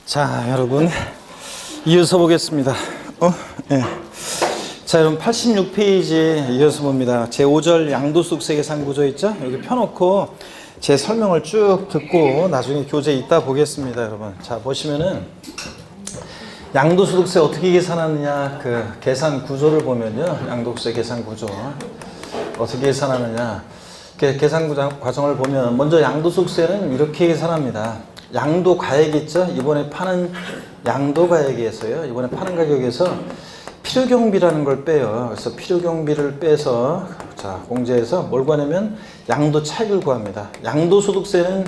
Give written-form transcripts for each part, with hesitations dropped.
자, 여러분 이어서 보겠습니다. 예. 자, 여러분 86페이지에 이어서 봅니다. 제5절 양도소득세 계산 구조 있죠? 여기 펴놓고 제 설명을 쭉 듣고 나중에 교재 이따 보겠습니다, 여러분. 자, 보시면은 양도소득세 어떻게 계산하느냐, 그 계산 구조를 보면요, 양도소득세 계산 구조 어떻게 계산하느냐, 계산 과정을 보면 먼저 양도소득세는 이렇게 계산합니다. 양도가액 있죠? 이번에 파는 양도가액에서요, 이번에 파는 가격에서 필요경비라는 걸 빼요. 그래서 필요경비를 빼서 자, 공제해서 뭘 구하냐면 양도차익을 구합니다. 양도소득세는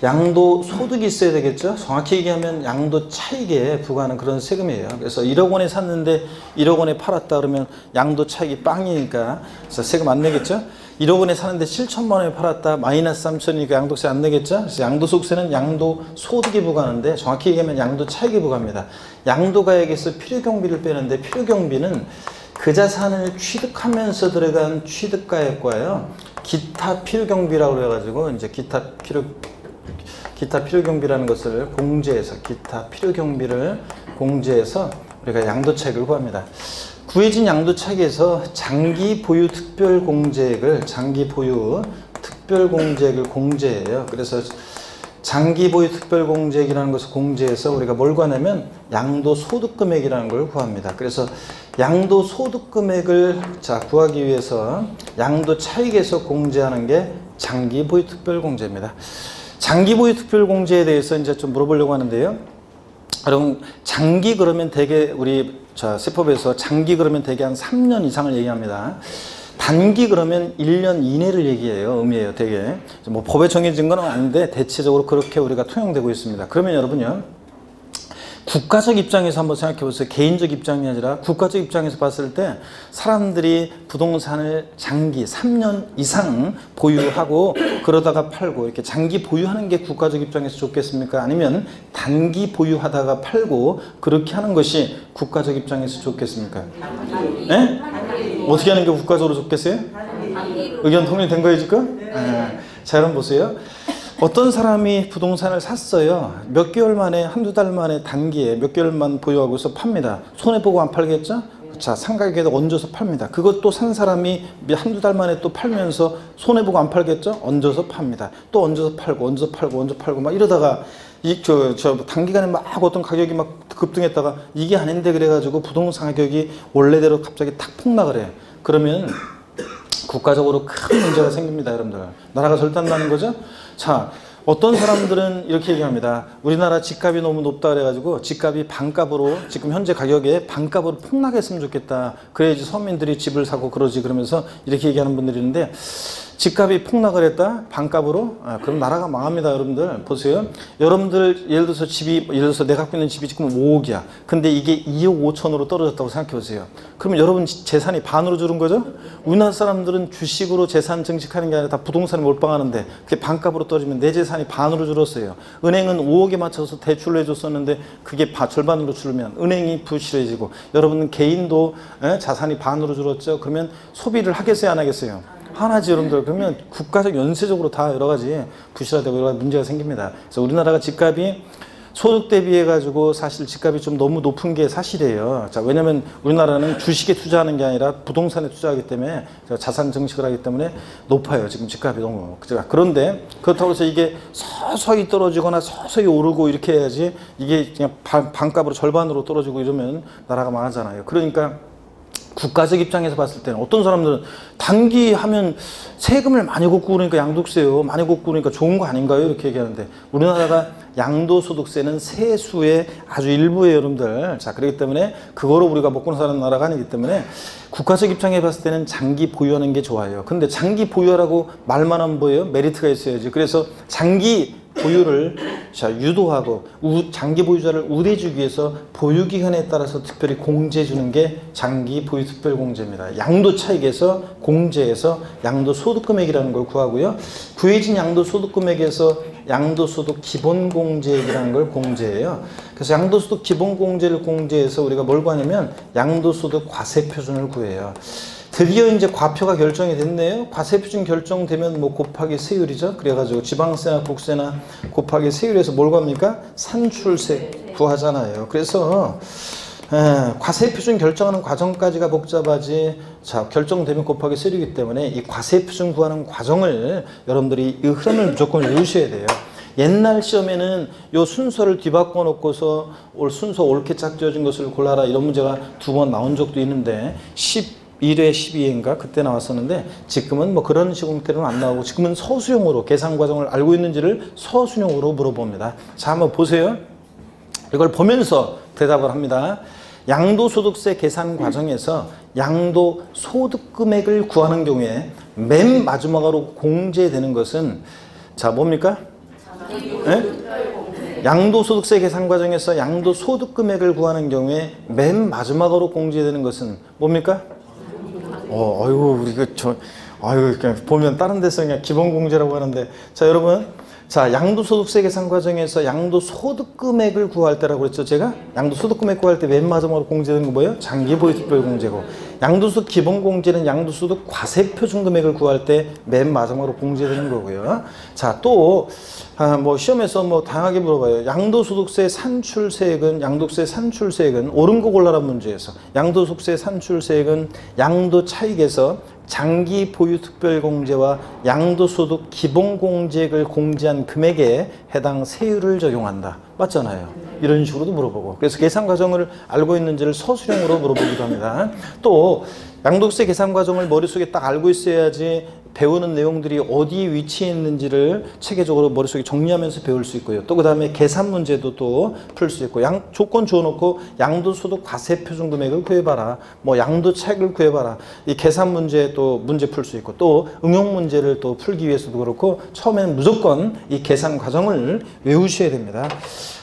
양도소득이 있어야 되겠죠? 정확히 얘기하면 양도차익에 부과하는 그런 세금이에요. 그래서 1억 원에 샀는데 1억 원에 팔았다 그러면 양도차익이 빵이니까 그래서 세금 안 내겠죠? 1억 원에 사는데 7천만 원에 팔았다 마이너스 3천이니까 양도세 안 내겠죠? 그래서 양도소득세는 양도소득에 부과하는데 정확히 얘기하면 양도차익에 부과합니다. 양도가액에서 필요경비를 빼는데 필요경비는 그 자산을 취득하면서 들어간 취득가액과요, 기타 필요경비라고 그래가지고 이제 기타 필요경비라는 것을 공제해서 기타 필요경비를 공제해서 우리가 양도차익을 구합니다. 구해진 양도차익에서 장기 보유 특별 공제액을 공제해요. 그래서 장기 보유 특별 공제액이라는 것을 공제해서 우리가 뭘 구하냐면 양도소득 금액이라는 걸 구합니다. 그래서 양도소득 금액을 구하기 위해서 양도차익에서 공제하는 게 장기 보유 특별 공제입니다. 장기 보유 특별 공제에 대해서 이제 좀 물어보려고 하는데요. 여러분, 장기 그러면 대개 우리 세법에서 장기 그러면 대개 한 3년 이상을 얘기합니다. 단기 그러면 1년 이내를 의미해요, 대개. 뭐 법에 정해진 건 아닌데 대체적으로 그렇게 우리가 통용되고 있습니다. 그러면 여러분요, 국가적 입장에서 한번 생각해 보세요. 개인적 입장이 아니라 국가적 입장에서 봤을 때 사람들이 부동산을 장기 3년 이상 보유하고 그러다가 팔고 이렇게 장기 보유하는 게 국가적 입장에서 좋겠습니까? 아니면 단기 보유하다가 팔고 그렇게 하는 것이 국가적 입장에서 좋겠습니까? 네? 어떻게 하는 게 국가적으로 좋겠어요? 의견 통일된 거예요, 지금? 네. 자, 여러분 보세요. 어떤 사람이 부동산을 샀어요. 몇 개월 만에, 한두 달 만에 단기에 몇 개월만 보유하고서 팝니다. 손해보고 안 팔겠죠? 자, 상가격에다 얹어서 팝니다. 그것도 산 사람이 한두 달 만에 또 팔면서 손해보고 안 팔겠죠? 얹어서 팝니다. 또 얹어서 팔고, 얹어서 팔고, 얹어서 팔고 막 이러다가 단기간에 막 어떤 가격이 막 급등했다가 이게 아닌데 그래가지고 부동산 가격이 원래대로 갑자기 탁 폭락을 해요. 그러면 국가적으로 큰 문제가 생깁니다, 여러분들. 나라가 절단나는 거죠? 자, 어떤 사람들은 이렇게 얘기합니다. 우리나라 집값이 너무 높다 그래가지고 집값이 반값으로, 지금 현재 가격에 반값으로 폭락했으면 좋겠다. 그래야지 서민들이 집을 사고 그러지, 그러면서 이렇게 얘기하는 분들이 있는데, 집값이 폭락을 했다? 반값으로? 그럼 나라가 망합니다, 여러분들. 보세요. 여러분들, 예를 들어서 내가 갖고 있는 집이 지금 5억이야. 근데 이게 2억 5천으로 떨어졌다고 생각해 보세요. 그러면 여러분 재산이 반으로 줄은 거죠? 우리나라 사람들은 주식으로 재산 증식하는 게 아니라 다 부동산에 몰빵하는데 그게 반값으로 떨어지면 내 재산이 반으로 줄었어요. 은행은 5억에 맞춰서 대출을 해줬었는데 그게 절반으로 줄면 은행이 부실해지고, 여러분은 개인도 자산이 반으로 줄었죠? 그러면 소비를 하겠어요, 안 하겠어요? 하나지, 여러분들. 그러면 국가적 연쇄적으로 다 여러 가지 부실화되고 여러 가지 문제가 생깁니다. 그래서 우리나라가 집값이 소득 대비해 가지고 사실 집값이 좀 너무 높은 게 사실이에요. 자, 왜냐면 우리나라는 주식에 투자하는 게 아니라 부동산에 투자하기 때문에, 자산 증식을 하기 때문에 높아요, 지금 집값이 너무. 그런데 그렇다고 해서 이게 서서히 떨어지거나 서서히 오르고 이렇게 해야지, 이게 그냥 반값으로 절반으로 떨어지고 이러면 나라가 망하잖아요. 그러니까 국가적 입장에서 봤을 때는 어떤 사람들은 단기 하면 세금을 많이 걷고 그러니까 양도세요, 많이 걷고 그러니까 좋은 거 아닌가요? 이렇게 얘기하는데, 우리나라가 양도소득세는 세수의 아주 일부예요, 여러분들. 자, 그렇기 때문에 그거로 우리가 먹고 사는 나라가 아니기 때문에 국가적 입장에 봤을 때는 장기 보유하는 게 좋아요. 근데 장기 보유하라고 말만 하면 뭐예요? 메리트가 있어야지. 그래서 장기 보유를 유도하고 장기 보유자를 우대해주기 위해서 보유기간에 따라서 특별히 공제해 주는 게 장기 보유 특별 공제입니다. 양도차익에서 공제해서 양도소득금액이라는 걸 구하고요. 구해진 양도소득금액에서 양도소득 기본공제액이라는 걸 공제해요. 그래서 양도소득 기본공제를 공제해서 우리가 뭘 구하냐면 양도소득 과세표준을 구해요. 드디어 이제 과표가 결정이 됐네요. 과세표준 결정되면 뭐 곱하기 세율이죠. 그래가지고 지방세나 국세나 곱하기 세율에서 뭘 구합니까? 산출세 구하잖아요. 그래서 과세표준 결정하는 과정까지가 복잡하지, 자, 결정되면 곱하기 세율이기 때문에 이 과세표준 구하는 과정을 여러분들이 이 흐름을 무조건 외우셔야 돼요. 옛날 시험에는 요 순서를 뒤바꿔 놓고서 순서 옳게 짝지어진 것을 골라라 이런 문제가 2번 나온 적도 있는데 11회 12회인가 그때 나왔었는데, 지금은 뭐 그런 식으로 때는 안 나오고 지금은 서술형으로 계산 과정을 알고 있는지를 서술형으로 물어봅니다. 자, 한번 보세요. 이걸 보면서 대답을 합니다. 양도소득세 계산 과정에서 양도소득 금액을 구하는 경우에 맨 마지막으로 공제되는 것은, 자, 뭡니까? 네? 양도소득세 계산 과정에서 양도소득 금액을 구하는 경우에 맨 마지막으로 공제되는 것은 뭡니까? 아이고, 우리 아이고, 그냥 보면 다른 데서 그냥 기본공제라고 하는데, 자, 여러분, 자, 양도소득세 계산 과정에서 양도소득 금액을 구할 때라고 그랬죠, 제가? 양도소득 금액 구할 때 맨 마지막으로 공제되는 거 뭐예요? 장기보유 특별공제고, 양도소득 기본공제는 양도소득 과세표준 금액을 구할 때 맨 마지막으로 공제되는 거고요. 자, 또 뭐 시험에서 뭐 다양하게 물어봐요. 양도소득세 산출세액은, 양도세 산출세액은 옳은 거 골라라 문제에서 양도소득세 산출세액은 양도차익에서 장기 보유 특별공제와 양도소득 기본공제액을 공제한 금액에 해당 세율을 적용한다. 맞잖아요. 이런 식으로도 물어보고, 그래서 계산 과정을 알고 있는지를 서술형으로 물어보기도 합니다. 또 양도세 계산 과정을 머릿속에 딱 알고 있어야지 배우는 내용들이 어디에 위치해 있는지를 체계적으로 머릿속에 정리하면서 배울 수 있고요. 또 그 다음에 계산 문제도 또 풀 수 있고, 조건 주어놓고 양도소득 과세표준 금액을 구해봐라, 뭐 양도차익을 구해봐라, 이 계산 문제 또 문제 풀 수 있고, 또 응용 문제를 또 풀기 위해서도 그렇고, 처음에는 무조건 이 계산 과정을 외우셔야 됩니다.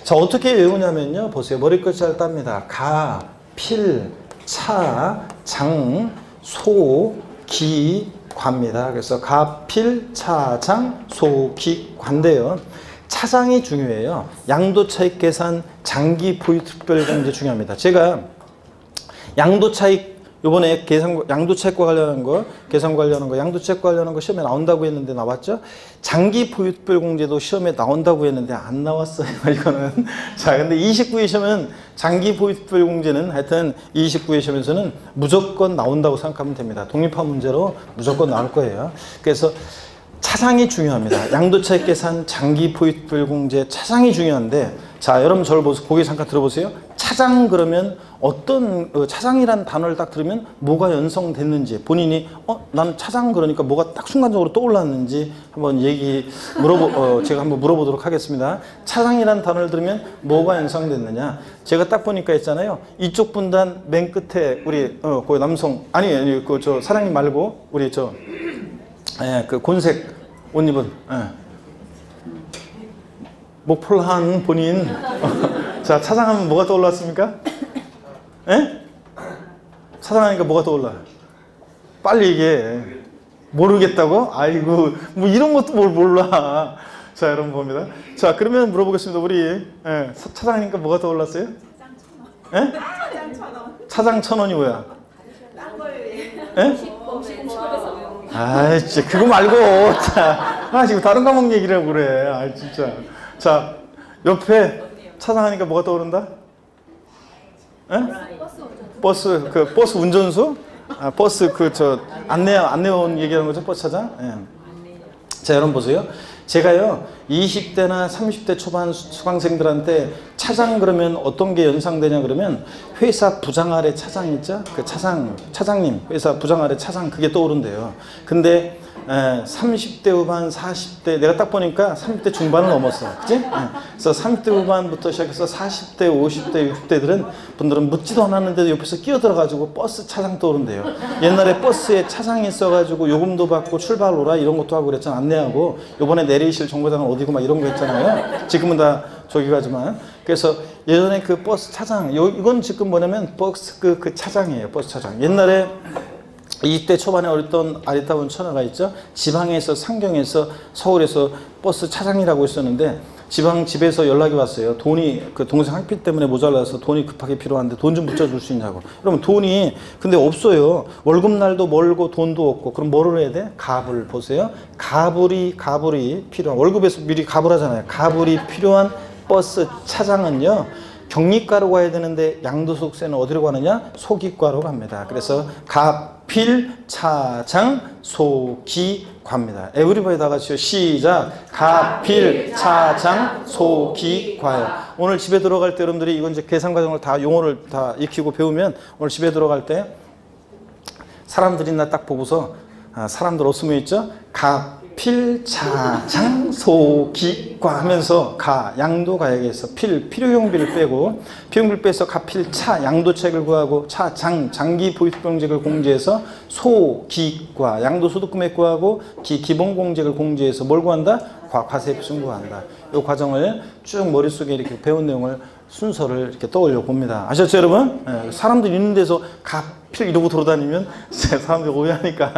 자, 어떻게 외우냐면요, 보세요. 머리끝 잘 땁니다. 가, 필, 차, 장, 소, 기, 과입니다. 그래서 가, 필, 차, 장, 소, 기, 과인데요. 차장이 중요해요. 양도차익 계산, 장기 보유 특별공제 중요합니다. 제가 양도차익 요번에 양도차익과 관련한 거, 계산 관련한 거, 양도차익과 관련한 거 시험에 나온다고 했는데 나왔죠? 장기 보유 특별공제도 시험에 나온다고 했는데 안 나왔어요, 이거는. 자, 근데 29회 시험은 장기 보유 특별공제는 하여튼 29회 시험에서는 무조건 나온다고 생각하면 됩니다. 독립화 문제로 무조건 나올 거예요. 그래서 차장이 중요합니다. 양도차익 계산, 장기 보유 특별공제, 차장이 중요한데, 자, 여러분 저를 보세요. 고개 잠깐 들어보세요. 차장 그러면 어떤, 차장이란 단어를 딱 들으면 뭐가 연성됐는지, 본인이 나는 차장 그러니까 뭐가 딱 순간적으로 떠올랐는지 한번 제가 한번 물어보도록 하겠습니다. 차장이란 단어를 들으면 뭐가 연상됐느냐? 제가 딱 보니까 있잖아요. 이쪽 분단 맨 끝에 우리 그 남성, 아니 그 저 사장님 말고 우리 그 곤색 옷 입은, 목폴한 본인. 자, 차장하면 뭐가 떠올랐습니까? 예? 차장하니까 뭐가 떠올라? 빨리 얘기해. 모르겠다고? 아이고, 뭐 이런 것도 뭘 몰라. 자, 여러분 봅니다. 자, 그러면 물어보겠습니다. 우리 차장하니까 뭐가 떠올랐어요? 예? 차장 1,000원이 뭐야? 예? 아, 진짜 그거 말고, 자, 지금 다른 과목 얘기를 하고 그래. 아, 진짜. 자, 옆에 차장하니까 뭐가 떠오른다? 에? 버스 운전수? 아, 버스 안내원 얘기하는 거죠, 버스 차장? 예. 자, 여러분 보세요. 제가요, 20대나 30대 초반 수강생들한테 차장 그러면 어떤 게 연상되냐 그러면 회사 부장 아래 차장 있죠? 그 차장님, 회사 부장 아래 차장, 그게 떠오른대요. 근데 30대 후반, 40대, 내가 딱 보니까 30대 중반을 넘었어. 그치? 그래서 30대 후반부터 시작해서 40대, 50대, 60대들은 분들은 묻지도 않았는데도 옆에서 끼어들어가지고 버스 차장 떠오른대요. 옛날에 버스에 차장이 있어가지고 요금도 받고 출발 오라 이런 것도 하고 그랬잖아. 안내하고 요번에 내리실 정거장은 어디고 막 이런 거 했잖아요. 지금은 다 저기 가지만. 그래서 예전에 그 버스 차장, 이건 지금 뭐냐면 버스 그 차장이에요. 버스 차장. 옛날에 20대 초반에 어렸던 아리따운 처녀가 있죠. 지방에서 상경에서 서울에서 버스 차장이라고 있었는데 집에서 연락이 왔어요. 돈이 그 동생 학비 때문에 모자라서 돈이 급하게 필요한데 돈 좀 붙여줄 수 있냐고. 그러면 돈이 근데 없어요. 월급날도 멀고 돈도 없고. 그럼 뭐를 해야 돼? 갑을 보세요. 가불이 필요한, 월급에서 미리 갑을 하잖아요. 가불이 필요한 버스 차장은요, 경리과로 가야 되는데 양도소득세는 어디로 가느냐? 소기과로 갑니다. 그래서 가필차장 소기과입니다. 에브리바디 다 같이요. 시작. 가필차장 소기과요. 오늘 집에 들어갈 때 여러분들이 이건 이제 계산 과정을 다 용어를 다 익히고 배우면 오늘 집에 들어갈 때 사람들이 나 딱 보고서 사람들 없으면 있죠? 필차장 소기과 하면서 양도가액에서 필요용비를 빼고 필요용비를 빼서 가필차 양도차익을 구하고 장기 보유특별공제액을 공제해서 소기과 양도소득금액 구하고 기본공제액을 공제해서 뭘 구한다? 과세표준 구한다. 이 과정을 쭉 머릿속에 이렇게 배운 내용을 순서를 이렇게 떠올려 봅니다. 아셨죠, 여러분? 사람들 있는 데서 가필 이러고 돌아다니면 사람들이 오해하니까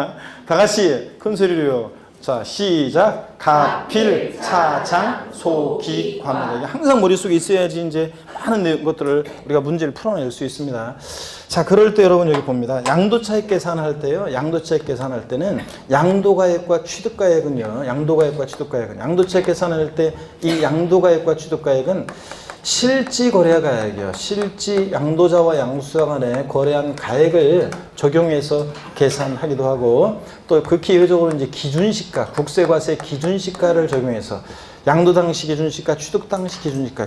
다 같이 큰 소리로요. 자, 시작. 가필차장 소기과입니다. 이게 항상 머릿속에 있어야지 이제 많은 것들을 우리가 문제를 풀어낼 수 있습니다. 자, 그럴 때 여러분 여기 봅니다. 양도차익 계산할 때요. 양도차익 계산할 때는 양도가액과 취득가액은요. 양도차익 계산할 때 이 양도가액과 취득가액은 실지거래가액이요. 실지 양도자와 양수자 간에 거래한 가액을 적용해서 계산하기도 하고, 또 극히 예외적으로 이제 기준시가, 국세과세 기준시가를 적용해서 양도 당시 기준시가, 취득 당시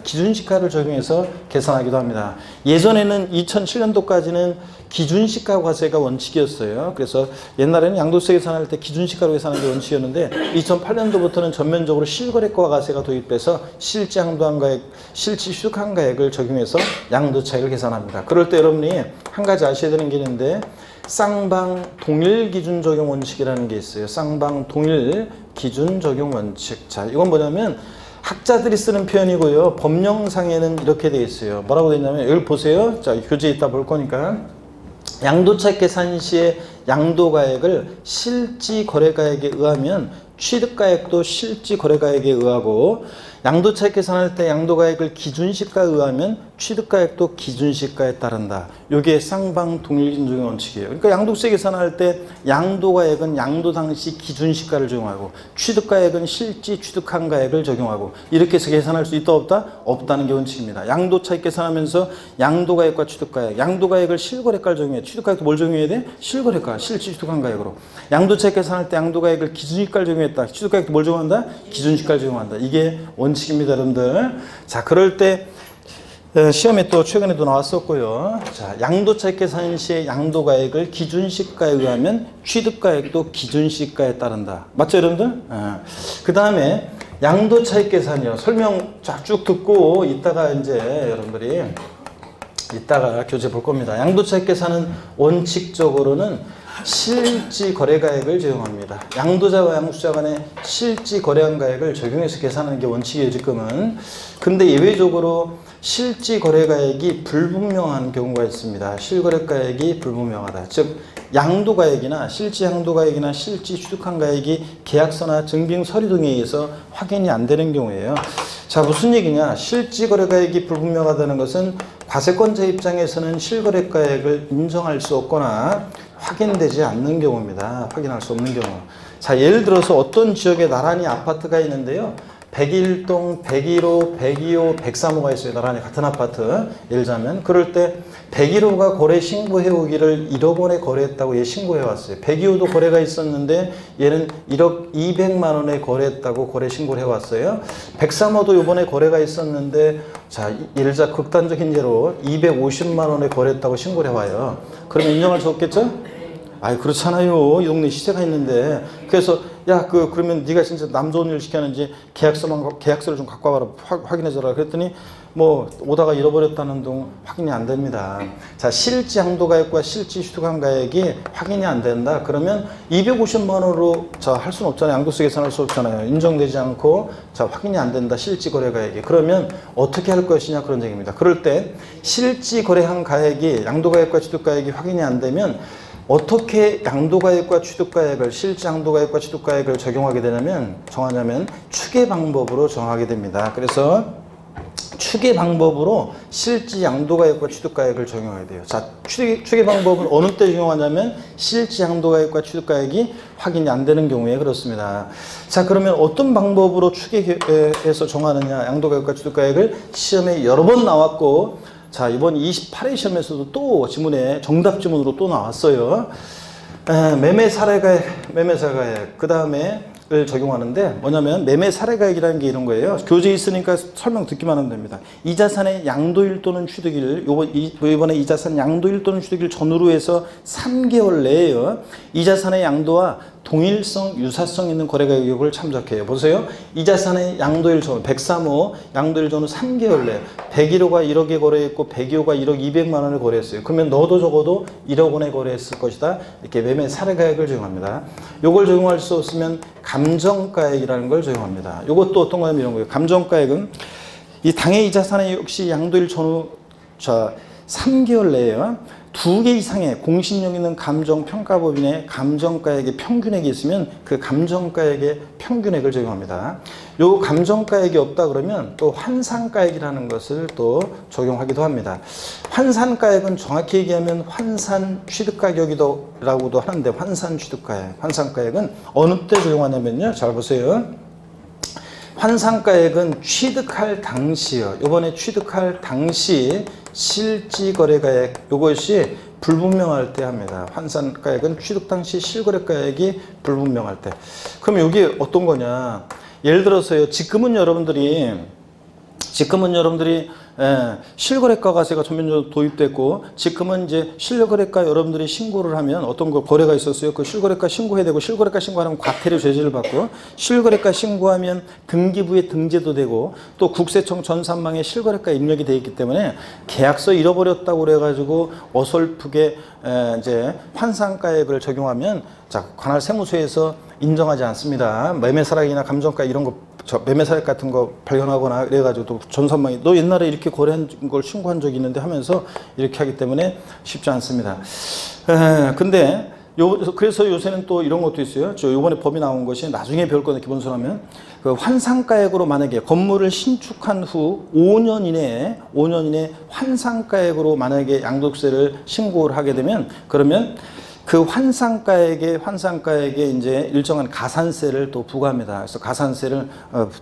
기준시가를 적용해서 계산하기도 합니다. 예전에는 2007년도까지는 기준시가 과세가 원칙이었어요. 그래서 옛날에는 양도세 계산할 때 기준시가로 계산하는 게 원칙이었는데 2008년도부터는 전면적으로 실거래가 과세가 도입돼서 실지 양도한 가액, 실지 취득한 가액을 적용해서 양도차익을 계산합니다. 그럴 때 여러분이 한 가지 아셔야 되는 게 있는데, 쌍방 동일 기준 적용 원칙이라는 게 있어요. 쌍방 동일 기준 적용 원칙. 자, 이건 뭐냐면 학자들이 쓰는 표현이고요. 법령상에는 이렇게 되어 있어요. 뭐라고 되어 있냐면, 여기 보세요. 자, 교재에 있다 볼 거니까. 양도차익 계산 시에 양도가액을 실지거래가액에 의하면 취득가액도 실지거래가액에 의하고, 양도차익 계산할 때 양도가액을 기준시가에 의하면 취득가액도 기준시가에 따른다. 이게 쌍방동일기준적용 원칙이에요. 그러니까 양도세 계산할 때 양도가액은 양도 당시 기준시가를 적용하고 취득가액은 실지 취득한 가액을 적용하고, 이렇게 해서 계산할 수 있다 없다? 없다는 게 원칙입니다. 양도차익 계산하면서 양도가액과 취득가액, 양도가액을 실거래가를 적용해, 취득가액도 뭘 적용해야 돼? 실거래가, 실지 취득한 가액으로. 양도차익 계산할 때 양도가액을 기준시가를 적용했다. 취득가액도 뭘 적용한다? 기준시가를 적용한다. 이게 원칙입니다, 여러분들. 자, 그럴 때 시험에 또 최근에도 나왔었고요. 자, 양도차익 계산 시에 양도가액을 기준시가에 의하면 취득가액도 기준시가에 따른다. 맞죠, 여러분들? 그 다음에 양도차익 계산이요. 설명 쫙쭉 듣고 이따가 이제 여러분들이 이따가 교재 볼 겁니다. 양도차익 계산은 원칙적으로는 실지 거래가액을 적용합니다. 양도자와 양수자 간에 실지 거래한 가액을 적용해서 계산하는 게 원칙이에요, 지금은. 근데 예외적으로 실지 거래가액이 불분명한 경우가 있습니다. 실거래가액이 불분명하다. 즉 양도가액이나 실지 양도가액이나 실지 취득한 가액이 계약서나 증빙 서류 등에 의해서 확인이 안 되는 경우예요. 자, 무슨 얘기냐? 실지 거래가액이 불분명하다는 것은 과세권자 입장에서는 실거래가액을 인정할 수 없거나 확인되지 않는 경우입니다. 확인할 수 없는 경우. 자, 예를 들어서 어떤 지역에 나란히 아파트가 있는데요. 101동, 101호, 102호, 103호가 있어요. 나란히 같은 아파트. 예를 들자면 그럴 때 101호가 거래 신고해 오기를 1억 원에 거래했다고 얘 신고해 왔어요. 102호도 거래가 있었는데 얘는 1억 200만 원에 거래했다고 거래 신고를 해 왔어요. 103호도 이번에 거래가 있었는데, 자, 예를 들자 극단적인 예로 250만 원에 거래했다고 신고를 해 와요. 그러면 인정할 수 없겠죠? 아이, 그렇잖아요. 이 동네 시세가 있는데. 그래서 야, 그러면 네가 진짜 남 좋은 일 시켰는지 계약서를 좀 갖고 와봐라. 확인해줘라. 그랬더니 뭐 오다가 잃어버렸다는 둥 확인이 안 됩니다. 자, 실지 양도가액과 실지 취득한 가액이 확인이 안 된다. 그러면 250만 원으로 할 수는 없잖아요. 양도세 계산할 수 없잖아요. 인정되지 않고 자, 확인이 안 된다. 실지 거래가액이. 그러면 어떻게 할 것이냐, 그런 얘기입니다. 그럴 때 실지 거래한 가액이 양도가액과 취득가액이 확인이 안 되면 어떻게 양도가액과 취득가액을 실제 양도가액과 취득가액을 적용하게 되냐면 정하냐면 추계 방법으로 정하게 됩니다. 그래서 추계 방법으로 실제 양도가액과 취득가액을 적용하게 돼요. 자, 추계 방법을 어느 때 적용하냐면 실제 양도가액과 취득가액이 확인이 안 되는 경우에 그렇습니다. 자, 그러면 어떤 방법으로 추계해서 정하느냐 양도가액과 취득가액을 시험에 여러 번 나왔고, 자, 이번 28회 시험에서도 또 지문에 정답 지문으로 또 나왔어요. 매매 사례가액 그 다음에 을 적용하는데 뭐냐면 매매 사례가액이라는 게 이런 거예요. 교재에 있으니까 설명 듣기만 하면 됩니다. 이 자산의 양도일 또는 취득일, 이번에 이 자산 양도일 또는 취득일 전후로 해서 3개월 내에요. 이 자산의 양도와 동일성, 유사성 있는 거래가격을 참작해요. 보세요. 이 자산의 양도일 전후 103호 양도일 전후 3개월 내 101호가 1억에 거래했고 102호가 1억 200만 원을 거래했어요. 그러면 너도 적어도 1억 원에 거래했을 것이다. 이렇게 매매 사례가액을 적용합니다. 이걸 적용할 수 없으면 감정가액이라는 걸 적용합니다. 이것도 어떤 거냐면 이런 거예요. 감정가액은 이 당해 이 자산의 역시 양도일 전후 3개월 내에요. 2개 이상의 공신력 있는 감정평가법인의 감정가액의 평균액이 있으면 그 감정가액의 평균액을 적용합니다. 요 감정가액이 없다 그러면 또 환산가액이라는 것을 또 적용하기도 합니다. 환산가액은 정확히 얘기하면 환산 취득가격이라고도 하는데 환산 취득가액, 환산가액은 어느 때 적용하냐면요. 잘 보세요. 환산가액은 취득할 당시요. 이번에 취득할 당시 실지거래가액 이것이 불분명할 때 합니다. 환산가액은 취득 당시 실거래가액이 불분명할 때. 그럼 여기 어떤 거냐? 예를 들어서요. 지금은 여러분들이 실거래가 과세가 전면적으로 도입됐고 지금은 이제 실거래가 여러분들이 신고를 하면 어떤 거 거래가 있었어요. 그 실거래가 신고해야 되고 실거래가 신고하면 과태료 제재를 받고 실거래가 신고하면 등기부에 등재도 되고 또 국세청 전산망에 실거래가 입력이 되어 있기 때문에 계약서 잃어버렸다고 그래가지고 어설프게 이제 환산가액을 적용하면 자 관할 세무서에서 인정하지 않습니다. 매매사락이나 감정가 이런 거 매매사액 같은 거 발견하거나 이래가지고 또 전산망이 너 옛날에 이렇게 거래한 걸 신고한 적이 있는데 하면서 이렇게 하기 때문에 쉽지 않습니다. 근데 그래서 요새는 또 이런 것도 있어요. 저 요번에 법이 나온 것이 나중에 배울 건데 기본서로 하면 그 환산가액으로 만약에 건물을 신축한 후 5년 이내에 환산가액으로 만약에 양도세를 신고를 하게 되면 그러면 그 환산가액에 이제 일정한 가산세를 또 부과합니다. 그래서 가산세를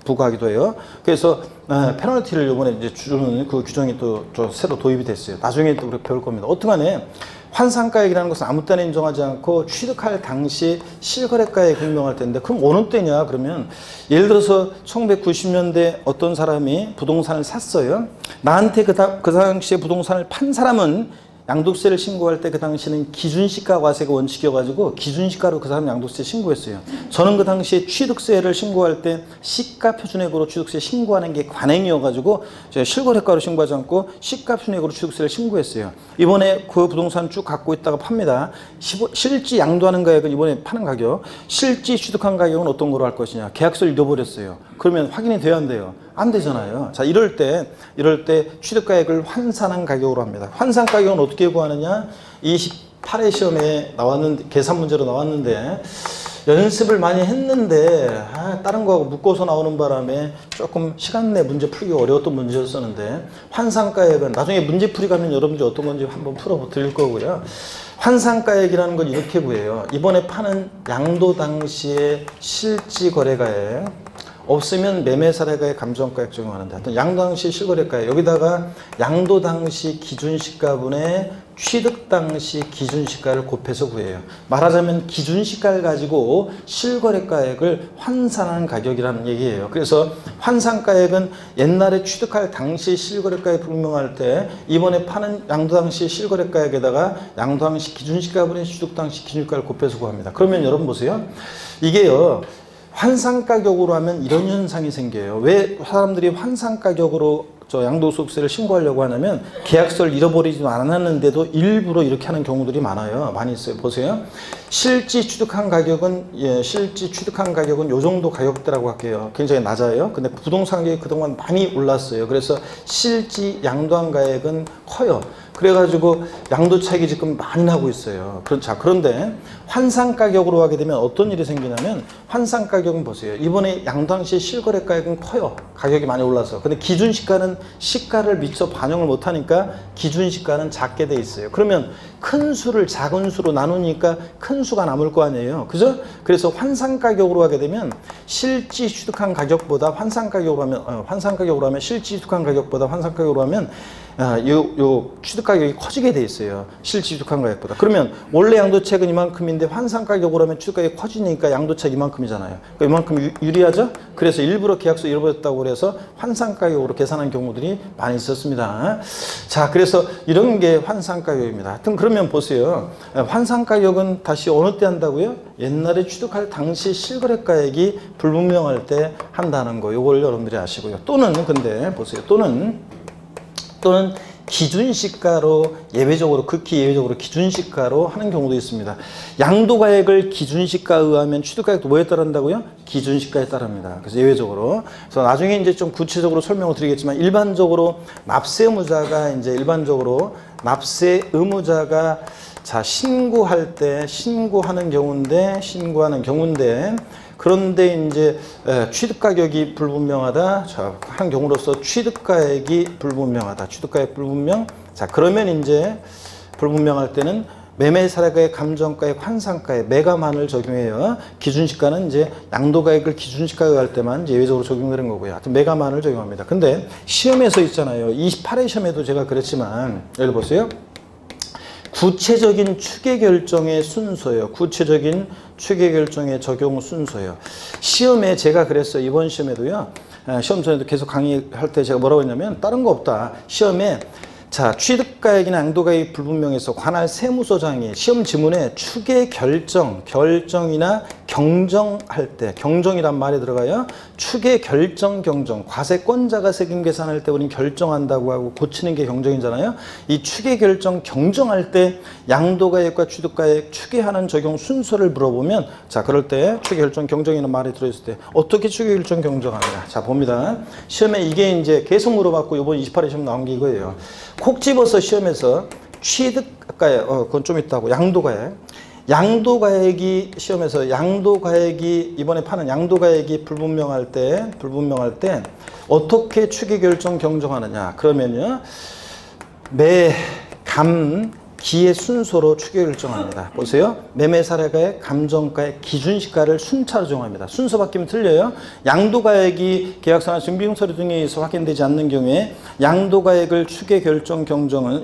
부과하기도 해요. 그래서 페널티를 이번에 이제 주는 그 규정이 또 새로 도입이 됐어요. 나중에 또 우리 배울 겁니다. 어떠간에 환산가액이라는 것은 아무 때나 인정하지 않고 취득할 당시 실거래가액 분명할 때인데 그럼 어느 때냐 그러면 예를 들어서 1990년대 어떤 사람이 부동산을 샀어요. 나한테 그 당시에 부동산을 판 사람은 양도세를 신고할 때 그 당시에는 기준시가 과세가 원칙이어가지고 기준시가로 그 사람 양도세 신고했어요. 저는 그 당시에 취득세를 신고할 때 시가 표준액으로 취득세 신고하는 게 관행이어가지고 제가 실거래가로 신고하지 않고 시가 표준액으로 취득세를 신고했어요. 이번에 그 부동산 쭉 갖고 있다가 팝니다. 실지 양도하는 가격은 이번에 파는 가격, 실지 취득한 가격은 어떤 거로 할 것이냐. 계약서를 잃어버렸어요. 그러면 확인이 돼야 안 돼요? 안 되잖아요. 자, 이럴 때 취득가액을 환산한 가격으로 합니다. 환산 가격은 어떻게 구하느냐? 28회 시험에 나왔는데 계산 문제로 나왔는데 연습을 많이 했는데 다른 거하고 묶어서 나오는 바람에 조금 시간 내 문제 풀기 어려웠던 문제였었는데 환산가액은 나중에 문제풀이 가면 여러분들이 어떤 건지 한번 풀어 드릴 거고요. 환산가액이라는 건 이렇게 구해요. 이번에 파는 양도 당시의 실지 거래가액 없으면 매매사례가액 감정가액 적용하는데 하여튼 양도 당시 실거래가액 여기다가 양도 당시 기준시가분의 취득 당시 기준시가를 곱해서 구해요. 말하자면 기준시가를 가지고 실거래가액을 환산한 가격이라는 얘기예요. 그래서 환산가액은 옛날에 취득할 당시 실거래가액 불명할 때 이번에 파는 양도 당시 실거래가액에다가 양도 당시 기준시가분의 취득 당시 기준시가를 곱해서 구합니다. 그러면 여러분 보세요. 이게요. 환산가격으로 하면 이런 현상이 생겨요. 왜 사람들이 환산가격으로 양도소득세를 신고하려고 하냐면 계약서를 잃어버리지 않았는데도 일부러 이렇게 하는 경우들이 많아요. 많이 있어요. 보세요. 실지 취득한 가격은 요 정도 가격대라고 할게요. 굉장히 낮아요. 근데 부동산 가격이 그동안 많이 올랐어요. 그래서 실지 양도한 가액은 커요. 그래가지고 양도차익이 지금 많이 나고 있어요. 자, 그런데 환산가격으로 하게 되면 어떤 일이 생기냐면 환산가격은 보세요. 이번에 양도항시 실거래가액은 커요. 가격이 많이 올라서. 근데 기준시가는 시가를 미처 반영을 못하니까 기준시가는 작게 돼 있어요. 그러면 큰 수를 작은 수로 나누니까 큰 수가 남을 거 아니에요. 그죠? 그래서 환산가격으로 하게 되면 실지 취득한 가격보다 환산가격으로 하면 실지 취득한 가격보다 환산가격으로 하면 요 취득가격이 커지게 돼 있어요. 실지 취득한 가격보다. 그러면 원래 양도차익은 이만큼인데 환산가격으로 하면 취득가격이 커지니까 양도차익 이만큼이잖아요. 그러니까 이만큼 유리하죠? 그래서 일부러 계약서 잃어버렸다고 그래서 환산가격으로 계산한 경우들이 많이 있었습니다. 자, 그래서 이런 게 환산가격입니다. 하여튼 그러면 보세요. 환산가격은 다시 어느 때 한다고요? 옛날에 취득할 당시 실거래가액이 불분명할 때 한다는 거. 요걸 여러분들이 아시고요. 또는 근데 보세요. 또는 기준시가로 예외적으로 극히 예외적으로 기준시가로 하는 경우도 있습니다. 양도가액을 기준시가에 의하면 취득가액도 뭐에 따른다고요? 기준시가에 따릅니다. 그래서 예외적으로. 그래서 나중에 이제 좀 구체적으로 설명을 드리겠지만 일반적으로 납세 의무자가 자 신고할 때 신고하는 경우인데 그런데 이제 취득가격이 불분명하다. 자, 한 경우로서 취득가액이 불분명하다. 취득가액 불분명. 자, 그러면 이제 불분명할 때는 매매사례가액, 감정가액, 환산가액, 매감한을 적용해요. 기준시가는 이제 양도가액을 기준시가에 할 때만 예외적으로 적용되는 거고요. 하여튼 매감한을 적용합니다. 근데 시험에서 있잖아요. 28회 시험에도 제가 그랬지만 여기 보세요. 구체적인 추계결정의 순서예요. 구체적인 추계결정의 적용 순서예요. 시험에 제가 그랬어요. 이번 시험에도요. 시험 전에도 계속 강의할 때 제가 뭐라고 했냐면 다른 거 없다. 시험에 자, 취득가액이나 양도가액이 불분명해서 관할 세무서장이 시험 지문에 추계결정이나 경정할 때, 경정이란 말이 들어가요. 추계결정 경정, 과세권자가 세금 계산할 때 우리는 결정한다고 하고 고치는 게 경정이잖아요. 이 추계결정 경정할 때 양도가액과 취득가액 추계하는 적용 순서를 물어보면 자, 그럴 때 추계결정 경정이라는 말이 들어있을 때 어떻게 추계결정 경정하느냐. 자, 봅니다. 시험에 이게 이제 계속 물어봤고 이번 28회 시험 나온 게 이거예요. 콕 집어서 시험에서 취득가액, 그건 좀 있다고. 양도가액이 시험에서 양도가액이 이번에 파는 양도가액이 불분명할 때 어떻게 추계결정 경정하느냐. 그러면요. 기의 순서로 추계결정합니다. 보세요. 매매사례가액, 감정가액, 기준시가를 순차로 정합니다. 순서 바뀌면 틀려요. 양도가액이 계약서나 증빙서류 등에 의해서 확인되지 않는 경우에 양도가액을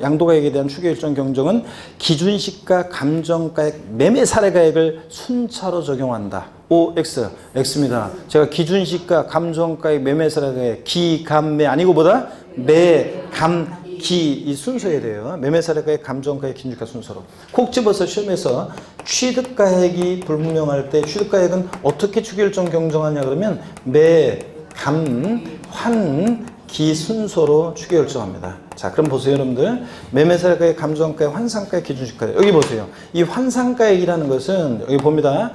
양도가액에 대한 추계결정 경정은 기준시가, 감정가액, 매매사례가액을 순차로 적용한다. OX, X입니다. 제가 기준시가, 감정가액, 매매사례가액, 기, 감, 매 아니고 뭐다? 매, 감, 이 순서에 대해요. 매매사례가액, 감정가액, 기준시가 순서로. 콕 집어서 시험에서 취득가액이 불분명할 때 취득가액은 어떻게 추계결정 경정하냐 그러면 매, 감, 환, 기 순서로 추계결정합니다. 자, 그럼 보세요, 여러분들. 매매사례가액, 감정가액, 환산가액, 기준시가액. 여기 보세요. 이 환산가액이라는 것은 여기 봅니다.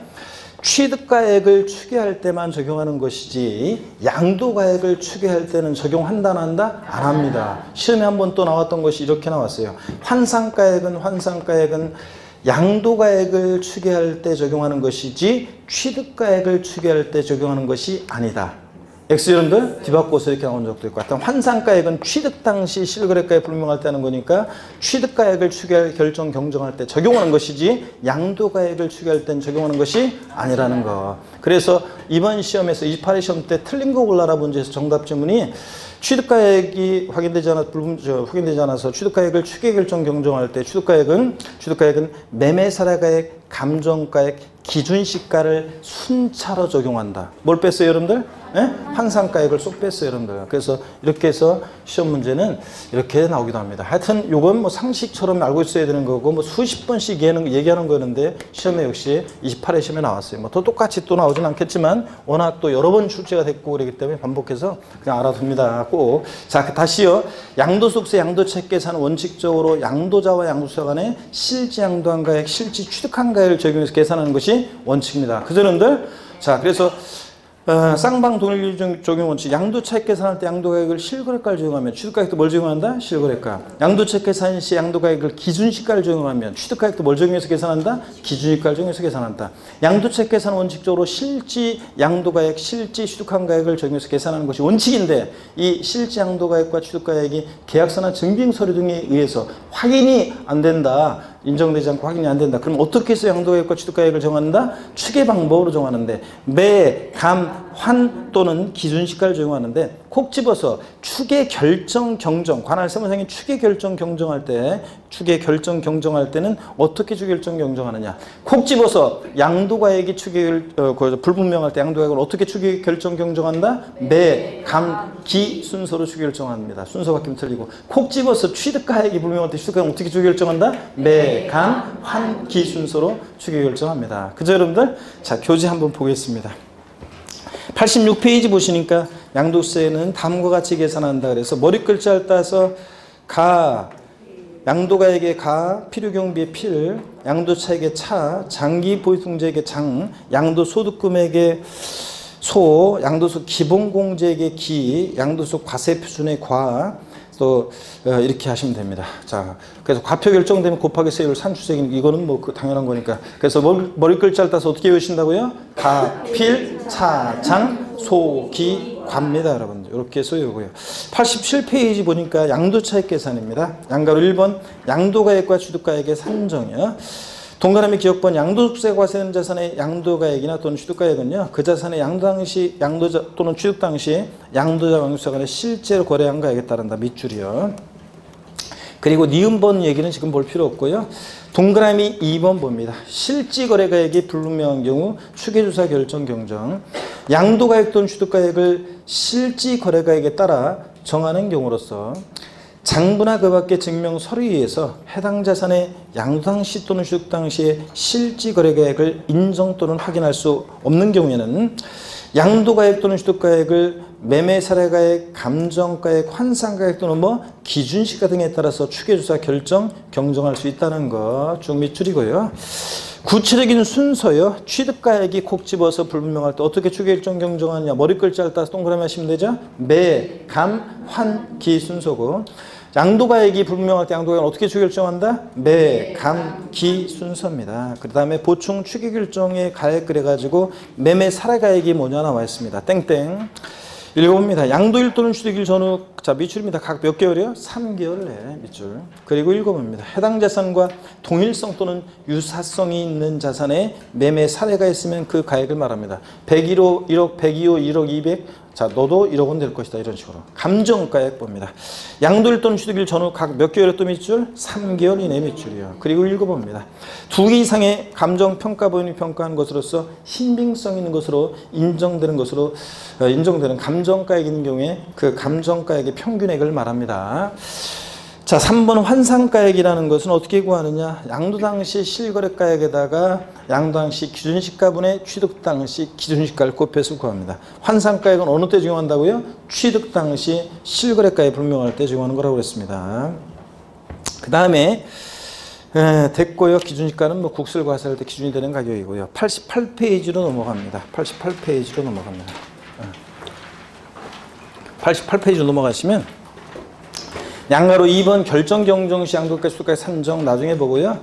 취득가액을 추계할 때만 적용하는 것이지 양도가액을 추계할 때는 적용한다 안 한다? 안 합니다. 시험에 한번 또 나왔던 것이 이렇게 나왔어요. 환산가액은 양도가액을 추계할 때 적용하는 것이지 취득가액을 추계할 때 적용하는 것이 아니다. X 여러분들 뒤바꿔서 이렇게 나온 적도 있고 하여튼 환산가액은 취득 당시 실거래가액 불분명할 때 하는 거니까 취득가액을 추계할 결정 경정할 때 적용하는 것이지 양도가액을 추계할 때는 적용하는 것이 아니라는 거. 그래서 이번 시험에서 28회 시험 때 틀린 거 골라라 문제에서 정답 질문이 취득가액이 확인되지 않아서 취득가액을 추계결정 경정할 때 취득가액은 매매사례가액, 감정가액, 기준시가를 순차로 적용한다. 뭘 뺐어요, 여러분들? 환산가액을 쏙 뺐어요, 여러분들. 그래서 이렇게 해서 시험 문제는 이렇게 나오기도 합니다. 하여튼 요건 뭐 상식처럼 알고 있어야 되는 거고 뭐 수십 번씩 얘기하는 거였는데 시험에 역시 28회 시험에 나왔어요. 뭐 더 똑같이 또 나오진 않겠지만 워낙 또 여러 번 출제가 됐고 그러기 때문에 반복해서 그냥 알아둡니다. 꼭. 자, 다시요. 양도소득세 양도차익 계산은 원칙적으로 양도자와 양도세 간의 실지 양도한 가액, 실지 취득한 가액을 적용해서 계산하는 것이 원칙입니다. 그죠, 여러분들? 자, 그래서 쌍방 동일 적용 원칙. 양도차익 계산할 때 양도가액을 실거래가를 적용하면 취득가액도 뭘 적용한다? 실거래가. 양도차익 계산 시 양도가액을 기준시가를 적용하면 취득가액도 뭘 적용해서 계산한다? 기준시가를 적용해서 계산한다. 양도차익 계산 원칙적으로 실지 양도가액, 실지 취득한 가액을 적용해서 계산하는 것이 원칙인데 이 실지 양도가액과 취득가액이 계약서나 증빙서류 등에 의해서 확인이 안 된다. 인정되지 않고 확인이 안 된다. 그럼 어떻게 해서 양도가액과 취득가액을 정한다? 추계 방법으로 정하는데 매, 감, 환 또는 기준시가를 적용하는데 콕 집어서 추계 결정 경정 관할 세무상의 추계 결정 경정할 때 때는 어떻게 추계 결정 경정하느냐? 콕 집어서 양도가액이 불분명할 때 양도가액을 어떻게 추계 결정 경정한다? 매, 감, 기 순서로 추계 결정합니다. 순서 바뀌면 틀리고 콕 집어서 취득가액이 불분명할 때 취득가액은 어떻게 추계 결정한다? 매, 감, 환, 기 순서로 추계 결정합니다. 그죠 여러분들? 자 교재 한번 보겠습니다. 86페이지 보시니까 양도세는 다음과 같이 계산한다. 그래서 머리 글자를 따서 양도가액의 필요경비의 필, 양도차익의 차, 장기보유통제액의 장, 양도소득금액의 소, 양도소 기본공제액의 기, 양도소 과세표준의 과, 또 이렇게 하시면 됩니다. 자, 그래서 과표 결정되면 곱하기 세율 산출세액 이거는 뭐 당연한 거니까. 그래서 머리 글자를 따서 어떻게 외우신다고요? 가, 필, 차, 장, 소, 기, 과입니다, 여러분. 이렇게 해서 외우고요. 87페이지 보니까 양도차익 계산입니다. 양가로 1번 양도가액과 취득가액의 산정이요. 동그라미 기억번 양도세 과세된 자산의 양도가액이나 또는 취득가액은요. 그 자산의 양도자 또는 취득 당시 양도자와 양도자 간에 실제로 거래한 가액에 따른다. 밑줄이요. 그리고 니은번 얘기는 지금 볼 필요 없고요. 동그라미 2번 봅니다. 실지거래가액이 불분명한 경우 추계조사 결정 경정. 양도가액 또는 취득가액을 실지거래가액에 따라 정하는 경우로서 장부나 그 밖의 증명 서류에 의해서 해당 자산의 양도 당시 또는 취득 당시의 실지 거래가액을 인정 또는 확인할 수 없는 경우에는 양도가액 또는 취득가액을 매매사례가액, 감정가액, 환산가액 또는 기준시가 등에 따라서 추계조사 결정, 경정할 수 있다는 거 쭉 밑줄이고요. 구체적인 순서요. 취득가액이 콕 집어서 불분명할 때 어떻게 추계결정 경정하느냐. 머리 글자를 따서 동그라미 하시면 되죠. 매, 감, 환, 기 순서고 양도가액이 불분명할 때 양도가액은 어떻게 추계결정한다? 매, 감, 기 순서입니다. 그 다음에 보충 추계결정의 가액 그래가지고 매매 사례가액이 뭐냐 나와 있습니다. 땡땡. 읽어봅니다. 양도일 또는 취득일 전후 자 밑줄입니다. 각 몇 개월이요? 3개월 내 밑줄. 그리고 읽어봅니다. 해당 자산과 동일성 또는 유사성이 있는 자산에 매매 사례가 있으면 그 가액을 말합니다. 101호, 1억, 102호, 1억 200. 자 너도 1억은 될 것이다. 이런 식으로. 감정가액 봅니다. 양도일 또는 취득일 전후 각 몇 개월에 또 밑줄? 3개월 이내 밑줄이요. 그리고 읽어봅니다. 2개 이상의 감정평가본인이 평가한 것으로서 신빙성 있는 것으로 인정되는 감정가액이 있는 경우에 그 감정가액의 평균액을 말합니다. 자 3번 환산가액이라는 것은 어떻게 구하느냐. 양도 당시 실거래가액에다가 양도 당시 기준시가분의 취득 당시 기준시가를 곱해서 구합니다. 환산가액은 어느 때 적용한다고요? 취득 당시 실거래가액 불명할 때 적용하는 거라고 그랬습니다. 그 다음에 됐고요. 기준시가는 국세를 과세할 때 기준이 되는 가격이고요. 88페이지로 넘어갑니다. 88페이지로 넘어갑니다. 88페이지로 넘어가시면 양가로 2번 결정경정시 양도가 취득가액 산정 나중에 보고요.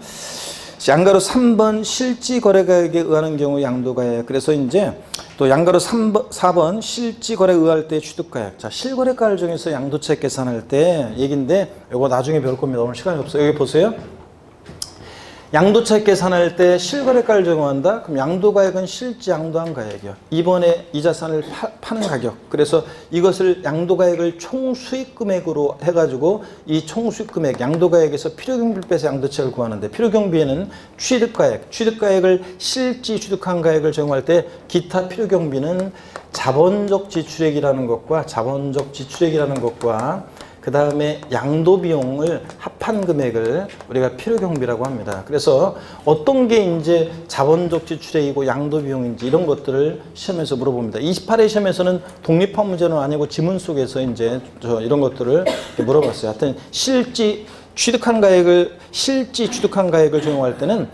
양가로 3번 실지거래가액에 의하는 경우 양도가액. 그래서 이제 또 양가로 4번 실지거래에 의할 때 취득가액. 자 실거래가를 정해서 양도차익 계산할 때 얘기인데 이거 나중에 배울 겁니다. 오늘 시간이 없어요. 여기 보세요. 양도차익 계산할 때 실거래가를 적용한다. 그럼 양도가액은 실지 양도한 가액이요. 이번에 이 자산을 파는 가격. 그래서 이것을 양도가액을 총수익금액으로 해가지고 이 총수익금액 양도가액에서 필요경비를 빼서 양도차익을 구하는데 필요경비에는 취득가액을 실지 취득한 가액을 적용할 때 기타 필요경비는 자본적 지출액이라는 것과 그 다음에 양도비용을 합한 금액을 우리가 필요경비라고 합니다. 그래서 어떤 게 이제 자본적 지출액이고 양도비용인지 이런 것들을 시험에서 물어봅니다. 28회 시험에서는 독립한 문제는 아니고 지문 속에서 이제 이런 것들을 물어봤어요. 하여튼 실지 취득한 가액을 적용할 때는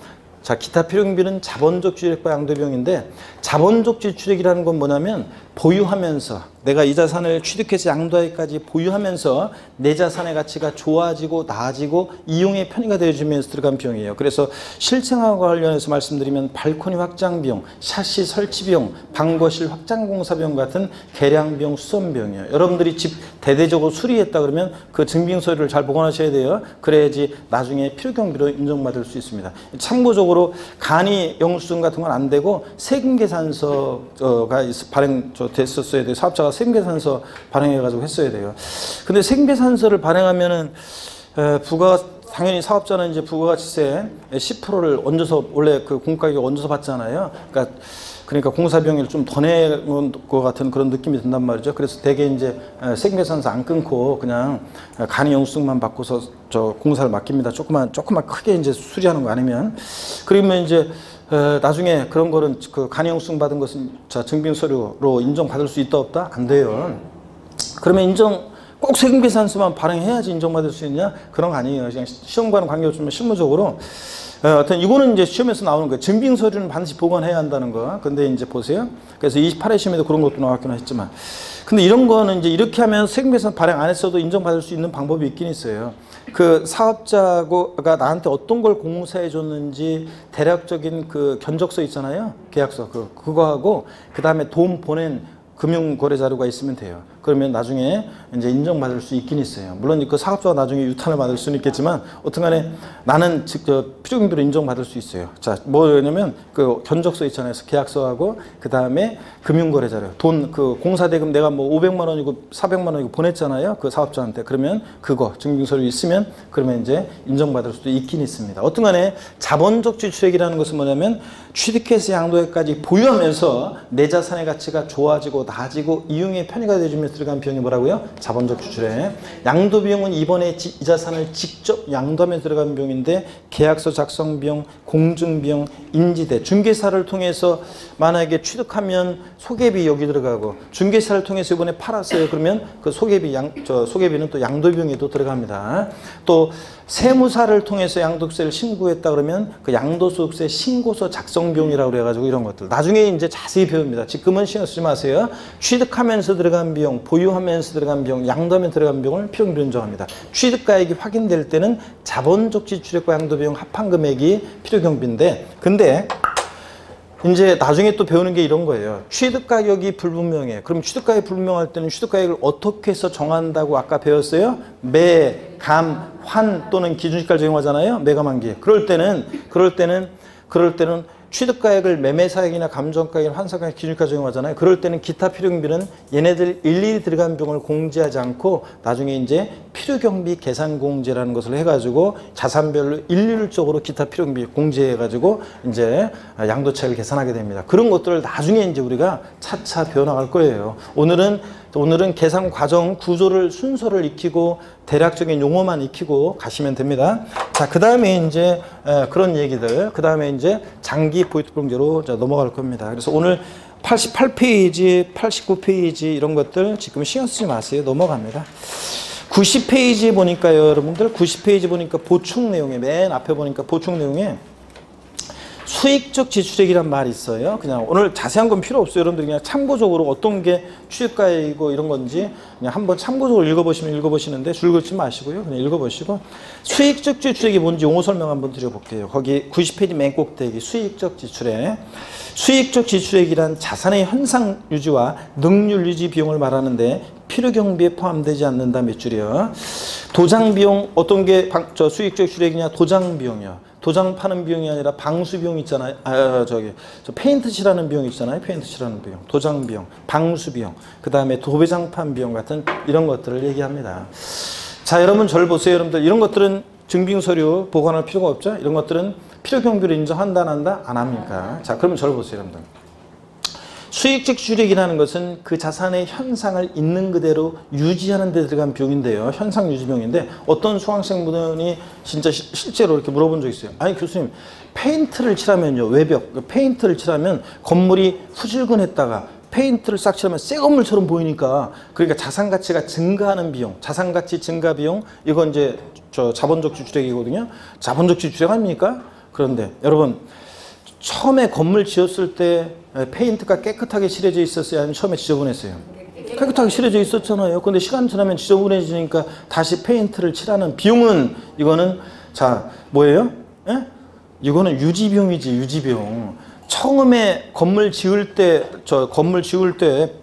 자, 기타 필요경비는 자본적 주택과 양도비용인데 자본적 지출액이라는 건 뭐냐면 보유하면서 내가 이 자산을 취득해서 양도하기까지 보유하면서 내 자산의 가치가 좋아지고 나아지고 이용의 편의가 되어지면서 들어간 비용이에요. 그래서 실생활과 관련해서 말씀드리면 발코니 확장 비용, 샤시 설치 비용, 방거실 확장 공사 비용 같은 개량 비용, 수선 비용이에요. 여러분들이 집 대대적으로 수리했다 그러면 그 증빙 서류를 잘 보관하셔야 돼요. 그래야지 나중에 필요경비로 인정받을 수 있습니다. 참고적으로 간이 영수증 같은 건 안 되고 세금계산서가 됐었어야 돼요. 사업자가 세금계산서 발행해가지고 했어야 돼요. 근데 세금계산서를 발행하면은 당연히 사업자는 이제 부가가치세 10%를 얹어서 원래 그 공가격에 얹어서 받잖아요. 그러니까 공사 비용을 좀 더 내는 것 같은 그런 느낌이 든단 말이죠. 그래서 대개 이제 세금계산서 안 끊고 그냥 간이 영수증만 받고서 공사를 맡깁니다. 조금만 크게 이제 수리하는 거 아니면. 그러면 이제 나중에 그런 거는 그 간이 영수증 받은 것은 증빙 서류로 인정받을 수 있다 없다? 안 돼요. 그러면 꼭 세금계산서만 발행해야지 인정받을 수 있냐? 그런 거 아니에요. 그냥 시험과는 관계없지만 실무적으로 하여튼 이거는 이제 시험에서 나오는 거예요. 증빙 서류는 반드시 보관해야 한다는 거. 근데 이제 보세요. 그래서 28회 시험에도 그런 것도 나왔긴 했지만. 근데 이런 거는 이제 이렇게 하면 세금계산 발행 안 했어도 인정받을 수 있는 방법이 있긴 있어요. 그 사업자가 나한테 어떤 걸 공사해 줬는지 대략적인 그 견적서 있잖아요. 계약서. 그거하고 그 다음에 돈 보낸 금융거래 자료가 있으면 돼요. 그러면 나중에 이제 인정받을 수 있긴 있어요. 물론 그 사업자가 나중에 유탄을 받을 수는 있겠지만, 어튼간에 나는 필요경비로 인정받을 수 있어요. 자, 뭐냐면 그 견적서 있잖아요. 계약서하고 그 다음에 금융거래 자료. 그 공사대금 내가 뭐 500만 원이고 400만 원이고 보냈잖아요. 그 사업자한테. 그러면 그거 증빙서류 있으면 그러면 이제 인정받을 수도 있긴 있습니다. 어튼간에 자본적 지출액이라는 것은 뭐냐면 취득해서 양도액까지 보유하면서 내 자산의 가치가 좋아지고 나아지고 이용의 편의가 되어주면서 들어간 비용이 뭐라고요? 자본적 지출액. 양도비용은 이번에 이 자산을 직접 양도하면서 들어간 비용인데 계약서 작성 비용, 공증 비용, 인지대, 중개사를 통해서 만약에 취득하면 소개비 여기 들어가고, 중개사를 통해서 이번에 팔았어요. 그러면 그 소개비는 또 양도비용에도 들어갑니다. 또 세무사를 통해서 양도세를 신고했다 그러면 그 양도소득세 신고서 작성 비용이라고 그래가지고 이런 것들 나중에 이제 자세히 배웁니다. 지금은 신경 쓰지 마세요. 취득하면서 들어간 비용, 보유하면서 들어간 비용, 양도하면 들어간 비용을 필요경비로 인정합니다. 취득가액이 확인될 때는 자본적 지출액과 양도비용 합한 금액이 필요경비인데, 근데 이제 나중에 또 배우는 게 이런 거예요. 취득가격이 불분명해. 그럼 취득가격이 불분명할 때는 취득가격을 어떻게 해서 정한다고 아까 배웠어요? 매, 감, 환 또는 기준시가를 적용하잖아요. 매감한기. 그럴 때는 취득가액을 매매사액이나 감정가액이나 환산가액 기준가 적용하잖아요. 그럴 때는 기타 필요경비는 얘네들 일일이 들어간 비용을 공제하지 않고 나중에 이제 필요경비 계산공제라는 것을 해가지고 자산별로 일률적으로 기타 필요경비 공제해가지고 이제 양도차익을 계산하게 됩니다. 그런 것들을 나중에 이제 우리가 차차 배워나갈 거예요. 오늘은 계산 과정 구조를 순서를 익히고 대략적인 용어만 익히고 가시면 됩니다. 자, 그 다음에 이제 그런 얘기들, 그 다음에 이제 장기 보유특별공제로 넘어갈 겁니다. 그래서 오늘 88페이지, 89페이지 이런 것들 지금 신경 쓰지 마세요. 넘어갑니다. 90페이지 보니까요, 여러분들 90페이지 보니까 보충 내용에 맨 앞에 보니까 보충 내용에 수익적 지출액이란 말이 있어요. 그냥 오늘 자세한 건 필요 없어요. 여러분들이 그냥 참고적으로 어떤 게 취득가액이고 이런 건지 그냥 한번 참고적으로 읽어보시면 읽어보시는데 줄 긋지 마시고요. 그냥 읽어보시고 수익적 지출액이 뭔지 용어 설명 한번 드려볼게요. 거기 90페이지 맨 꼭대기 수익적 지출액. 수익적 지출액이란 자산의 현상 유지와 능률 유지 비용을 말하는데 필요경비에 포함되지 않는다 몇 줄이요. 도장 비용 어떤 게 수익적 지출액이냐? 도장 비용이요. 도장 파는 비용이 아니라 방수 비용 있잖아요. 페인트 칠하는 비용 있잖아요. 페인트 칠하는 비용, 도장 비용, 방수 비용, 그 다음에 도배장판 비용 같은 이런 것들을 얘기합니다. 자, 여러분 절 보세요. 여러분들 이런 것들은 증빙 서류 보관할 필요가 없죠. 이런 것들은 필요경비로 인정한다 안 한다? 안 합니까? 자, 그러면 절 보세요. 여러분들. 수익적 지출액이라는 것은 그 자산의 현상을 있는 그대로 유지하는 데 들어간 비용인데요. 현상 유지 비용인데 어떤 수강생분이 진짜 실제로 이렇게 물어본 적 있어요. 아니 교수님, 페인트를 칠하면요, 외벽 페인트를 칠하면 건물이 후질근했다가 페인트를 싹 칠하면 새 건물처럼 보이니까, 그러니까 자산 가치가 증가하는 비용, 자산 가치 증가 비용, 이건 이제 자본적 지출액이거든요. 자본적 지출액 아닙니까? 그런데 여러분 처음에 건물 지었을 때 페인트가 깨끗하게 칠해져 있었어요? 아니면 처음에 지저분했어요? 깨끗하게 칠해져 있었잖아요. 근데 시간 지나면 지저분해지니까 다시 페인트를 칠하는 비용은, 이거는 자 뭐예요? 예? 이거는 유지비용이지, 유지비용. 처음에 건물 지을 때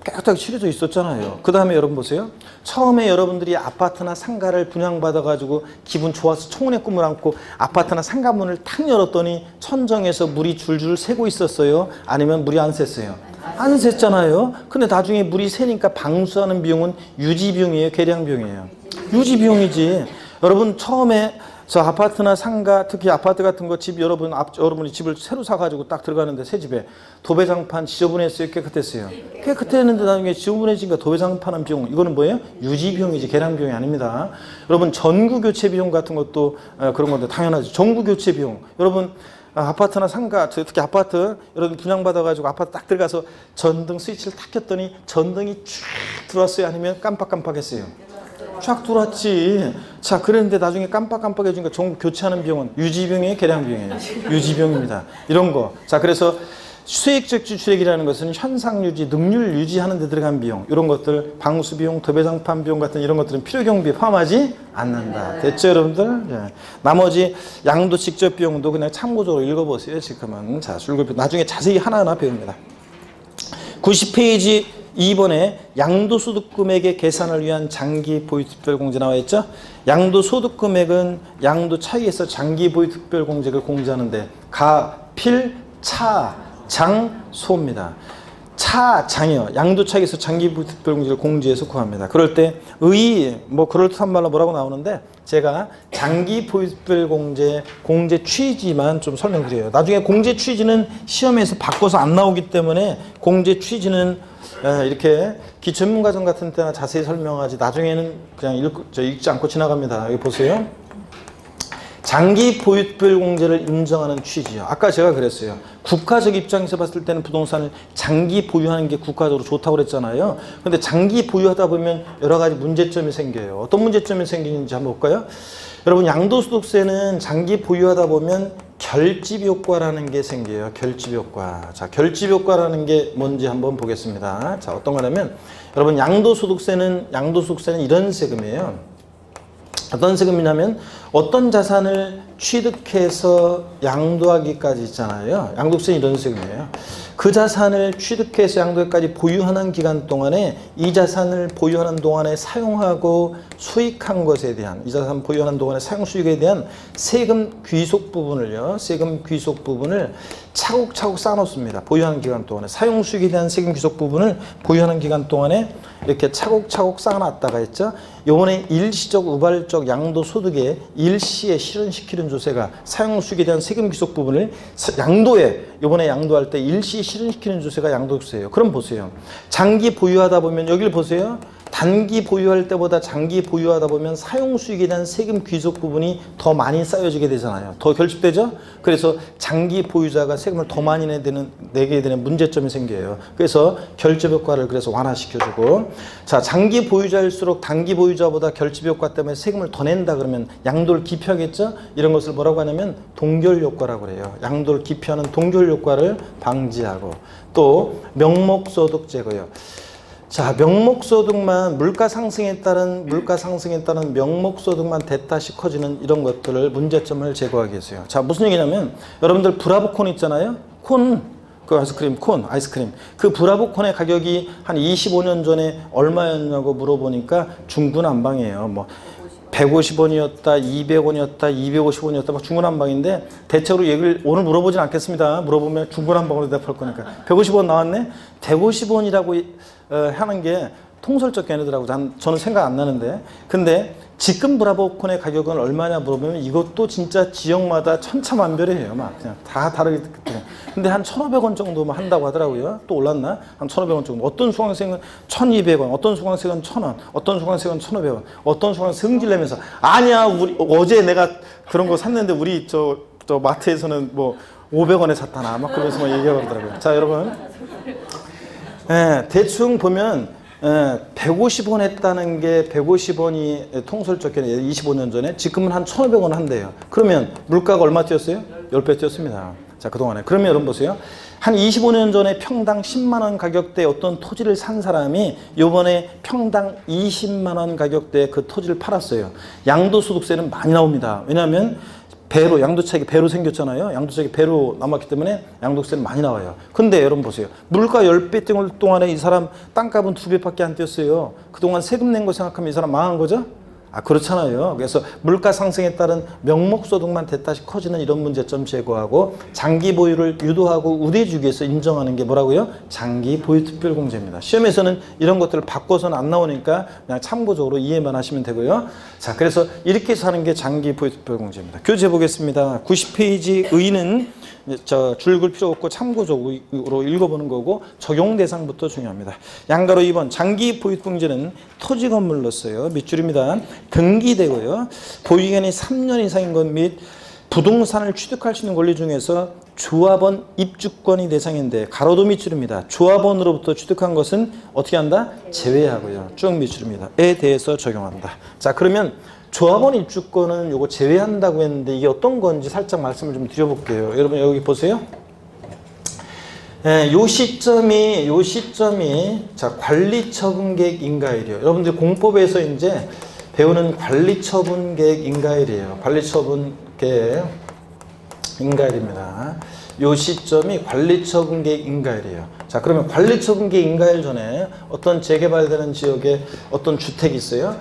깨끗하게 칠해져 있었잖아요. 그 다음에 여러분 보세요. 처음에 여러분들이 아파트나 상가를 분양받아가지고 기분 좋아서 청운의 꿈을 안고 아파트나 상가 문을 탁 열었더니 천정에서 물이 줄줄 새고 있었어요? 아니면 물이 안 샜어요? 안 샜잖아요. 근데 나중에 물이 새니까 방수하는 비용은 유지비용이에요? 계량비용이에요? 유지비용이지. 여러분 처음에 저 아파트나 상가, 특히 아파트 같은 거 집 여러분이 집을 새로 사가지고 딱 들어가는데 새 집에 도배장판 지저분했어요? 깨끗했어요? 깨끗했는데 나중에 지저분해지니까 도배장판한 비용, 이거는 뭐예요? 유지비용이지, 계량비용이 아닙니다. 여러분 전구교체 비용 같은 것도 그런 건데 당연하죠. 전구교체 비용. 여러분 아파트나 상가, 특히 아파트 여러분 분양받아가지고 아파트 딱 들어가서 전등 스위치를 탁 켰더니 전등이 쫙 들어왔어요? 아니면 깜빡깜빡했어요? 쫙 들어왔지. 자, 그랬는데 나중에 깜빡깜빡해지니까 전구 교체하는 비용은 유지비용이에요? 계량비용이에요? 유지비용입니다. 이런 거. 자, 그래서 수익적 지출액이라는 것은 현상유지, 능률 유지하는 데 들어간 비용, 이런 것들, 방수비용, 도배장판 비용 같은 이런 것들은 필요경비에 포함하지 않는다. 됐죠, 여러분들? 예. 나머지 양도 직접 비용도 그냥 참고적으로 읽어보세요. 지금은. 자, 출구표 나중에 자세히 하나하나 배웁니다. 90페이지 2번에 양도소득금액의 계산을 위한 장기보유특별공제 나와 있죠. 양도소득금액은 양도 차이에서 장기보유특별공제를 공제하는데 가, 필, 차, 장, 소입니다. 차, 장이요. 양도 차이에서 장기보유특별공제를 공제해서 구합니다. 그럴 때 뭐 그럴듯한 말로 뭐라고 나오는데 제가 장기보유특별공제 공제 취지만 좀 설명드려요. 나중에 공제 취지는 시험에서 바꿔서 안 나오기 때문에 공제 취지는 이렇게 기초문과정 같은 때나 자세히 설명하지 나중에는 그냥 읽지 않고 지나갑니다. 여기 보세요. 장기 보유특별공제를 인정하는 취지요. 아까 제가 그랬어요. 국가적 입장에서 봤을 때는 부동산을 장기 보유하는 게 국가적으로 좋다고 그랬잖아요. 근데 장기 보유하다 보면 여러 가지 문제점이 생겨요. 어떤 문제점이 생기는지 한번 볼까요? 여러분 양도소득세는 장기 보유하다 보면 결집효과라는 게 생겨요. 결집효과. 자, 결집효과라는 게 뭔지 한번 보겠습니다. 자, 어떤 거냐면 여러분 양도소득세는 이런 세금이에요. 어떤 세금이냐면 어떤 자산을 취득해서 양도하기까지 있잖아요. 양도세는 이런 세금이에요. 그 자산을 취득해서 양도까지 보유하는 기간 동안에 이 자산을 보유하는 동안에 사용하고 수익한 것에 대한 이 자산 보유하는 동안에 사용 수익에 대한 세금 귀속 부분을요. 세금 귀속 부분을 차곡차곡 쌓아놓습니다. 보유하는 기간 동안에 사용 수익에 대한 세금 귀속 부분을 보유하는 기간 동안에 이렇게 차곡차곡 쌓아놨다가 있죠. 요번에 일시적 우발적 양도소득에 일시에 실현시키는 조세가 사용수익에 대한 세금 귀속 부분을 양도에 요번에 양도할 때 일시에 실현시키는 조세가 양도세예요. 그럼 보세요. 장기 보유하다 보면 여기를 보세요. 단기 보유할 때보다 장기 보유하다 보면 사용수익에 대한 세금 귀속 부분이 더 많이 쌓여지게 되잖아요. 더 결집되죠? 그래서 장기 보유자가 세금을 더 많이 내게 되는 문제점이 생겨요. 그래서 결집효과를 그래서 완화시켜주고, 자, 장기 보유자일수록 단기 보유자보다 결집효과 때문에 세금을 더 낸다 그러면 양도를 기피하겠죠? 이런 것을 뭐라고 하냐면 동결효과라고 그래요. 양도를 기피하는 동결효과를 방지하고, 또 명목소득 제거요. 자, 명목소득만 물가 상승에 따른 명목소득만 대타시 커지는 이런 것들을 문제점을 제거하기 위해서요. 자, 무슨 얘기냐면 여러분들 브라보콘 있잖아요. 그 아이스크림, 아이스크림. 그 브라보콘의 가격이 한 25년 전에 얼마였냐고 물어보니까 중구난방이에요. 뭐 150원이었다, 200원이었다, 250원이었다, 막 중구난방인데 대체로 얘기를 오늘 물어보진 않겠습니다. 물어보면 중구난방으로 대답할 거니까. 150원 나왔네? 150원이라고 하는 게 통설적 개념이더라고. 저는 생각 안 나는데. 근데 지금 브라보콘의 가격은 얼마냐 물어보면 이것도 진짜 지역마다 천차만별이에요. 막 그냥 다 다르기 때문에. 근데 한 1,500원 정도만 한다고 하더라고요. 또 올랐나? 한 1,500원 정도. 어떤 수강생은 1,200원, 어떤 수강생은 1,000원, 어떤 수강생은 1,500원, 어떤 수강생 승질내면서 아니야, 어제 내가 그런 거 샀는데 우리 저 마트에서는 뭐 500원에 샀다나 막 그러면서 막 얘기하더라고요. 자, 여러분. 대충 보면 150원 했다는 게 150원이 통설적 개념 25년 전에 지금은 한 1,500원 한대요. 그러면 물가가 얼마 뛰었어요? 10배 뛰었습니다. 자, 그동안에. 그러면 여러분 보세요. 한 25년 전에 평당 10만 원 가격대 어떤 토지를 산 사람이 요번에 평당 20만 원 가격대에 그 토지를 팔았어요. 양도소득세는 많이 나옵니다. 왜냐하면 배로, 양도차익이 배로 생겼잖아요. 양도차익이 배로 남았기 때문에 양도세는 많이 나와요. 근데 여러분 보세요. 물가 10배 뛰는 동안에 이 사람 땅값은 2배밖에 안 뛰었어요. 그동안 세금 낸 거 생각하면 이 사람 망한 거죠? 아, 그렇잖아요. 그래서 물가 상승에 따른 명목소득만 됐다시 커지는 이런 문제점 제거하고 장기 보유를 유도하고 우대해주기 위해서 인정하는 게 뭐라고요? 장기 보유 특별공제입니다. 시험에서는 이런 것들을 바꿔서는 안 나오니까 그냥 참고적으로 이해만 하시면 되고요. 자, 그래서 이렇게 해서 하는 게 장기 보유 특별공제입니다. 교재 보겠습니다. 90페이지 의는 줄글 필요 없고 참고적으로 읽어보는 거고 적용 대상부터 중요합니다. 양가로 2번 장기 보유특공제는 토지 건물로서요. 밑줄입니다. 등기되고요. 보유기간이 3년 이상인 것 및 부동산을 취득할 수 있는 권리 중에서 조합원 입주권이 대상인데 가로도 밑줄입니다. 조합원으로부터 취득한 것은 어떻게 한다? 제외하고요. 쭉 밑줄입니다. 에 대해서 적용한다. 자, 그러면 조합원 입주권은 요거 제외한다고 했는데 이게 어떤 건지 살짝 말씀을 좀 드려볼게요. 여러분 여기 보세요. 요 시점이 자, 관리처분계획 인가일이요. 여러분들 공법에서 이제 배우는 관리처분계획 인가일이에요. 관리처분계획 인가일입니다. 요 시점이 관리처분계획 인가일이에요. 자, 그러면 관리처분계획 인가일 전에 어떤 재개발되는 지역에 어떤 주택이 있어요.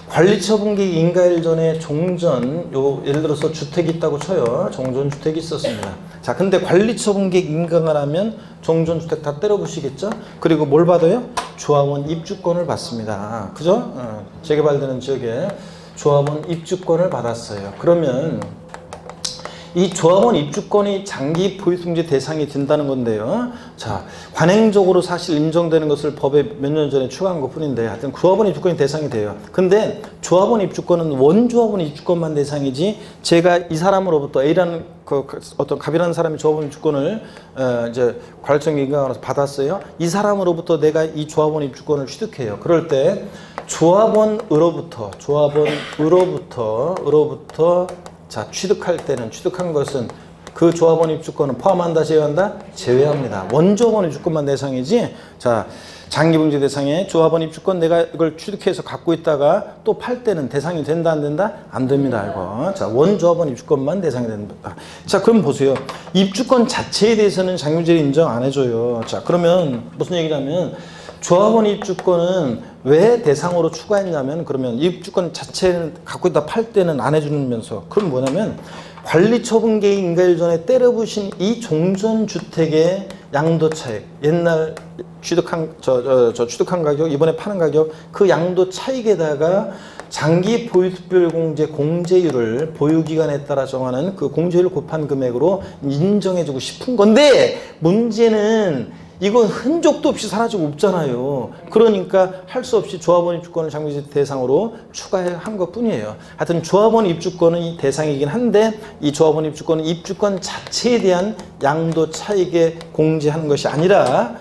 관리처분계획 인가일 전에 종전, 예를 들어서 주택이 있다고 쳐요. 종전주택이 있었습니다. 자, 근데 관리처분계획 인가가 나면 종전주택 다 때려 부시겠죠? 그리고 뭘 받아요? 조합원 입주권을 받습니다. 그죠? 재개발되는 지역에 조합원 입주권을 받았어요. 그러면 이 조합원 입주권이 장기 보유특공제 대상이 된다는 건데요. 자, 관행적으로 사실 인정되는 것을 법에 몇 년 전에 추가한 것 뿐인데 하여튼 조합원 입주권이 대상이 돼요. 근데 조합원 입주권은 원조합원 입주권만 대상이지 제가 이 사람으로부터 A라는 어떤 갑이라는 사람이 조합원 입주권을 이제 관리처분계획 인가로 받았어요. 이 사람으로부터 내가 이 조합원 입주권을 취득해요. 그럴 때 조합원으로부터 자, 취득한 것은 그 조합원 입주권은 포함한다, 제외한다? 제외합니다. 원조합원 입주권만 대상이지. 자, 장기공제 대상에 조합원 입주권 내가 이걸 취득해서 갖고 있다가 또 팔 때는 대상이 된다, 안 된다? 안 됩니다, 이거. 자, 원조합원 입주권만 대상이 된다. 자, 그럼 보세요. 입주권 자체에 대해서는 장기공제를 인정 안 해줘요. 자, 그러면 무슨 얘기냐면 조합원 입주권은 왜 대상으로 추가했냐면 그러면 입주권 자체는 갖고 있다 팔 때는 안 해주면서 그럼 뭐냐면 관리처분계획 인가일 전에 때려부신 이 종전주택의 양도차익 옛날 취득한 취득한 가격 이번에 파는 가격 그 양도 차익에다가 장기 보유특별공제 공제율을 보유기간에 따라 정하는 그 공제율을 곱한 금액으로 인정해주고 싶은 건데 문제는 이건 흔적도 없이 사라지고 없잖아요. 그러니까 할 수 없이 조합원 입주권을 장기공제 대상으로 추가한 것 뿐이에요. 하여튼 조합원 입주권은 이 대상이긴 한데 이 조합원 입주권은 입주권 자체에 대한 양도 차익에 공제하는 것이 아니라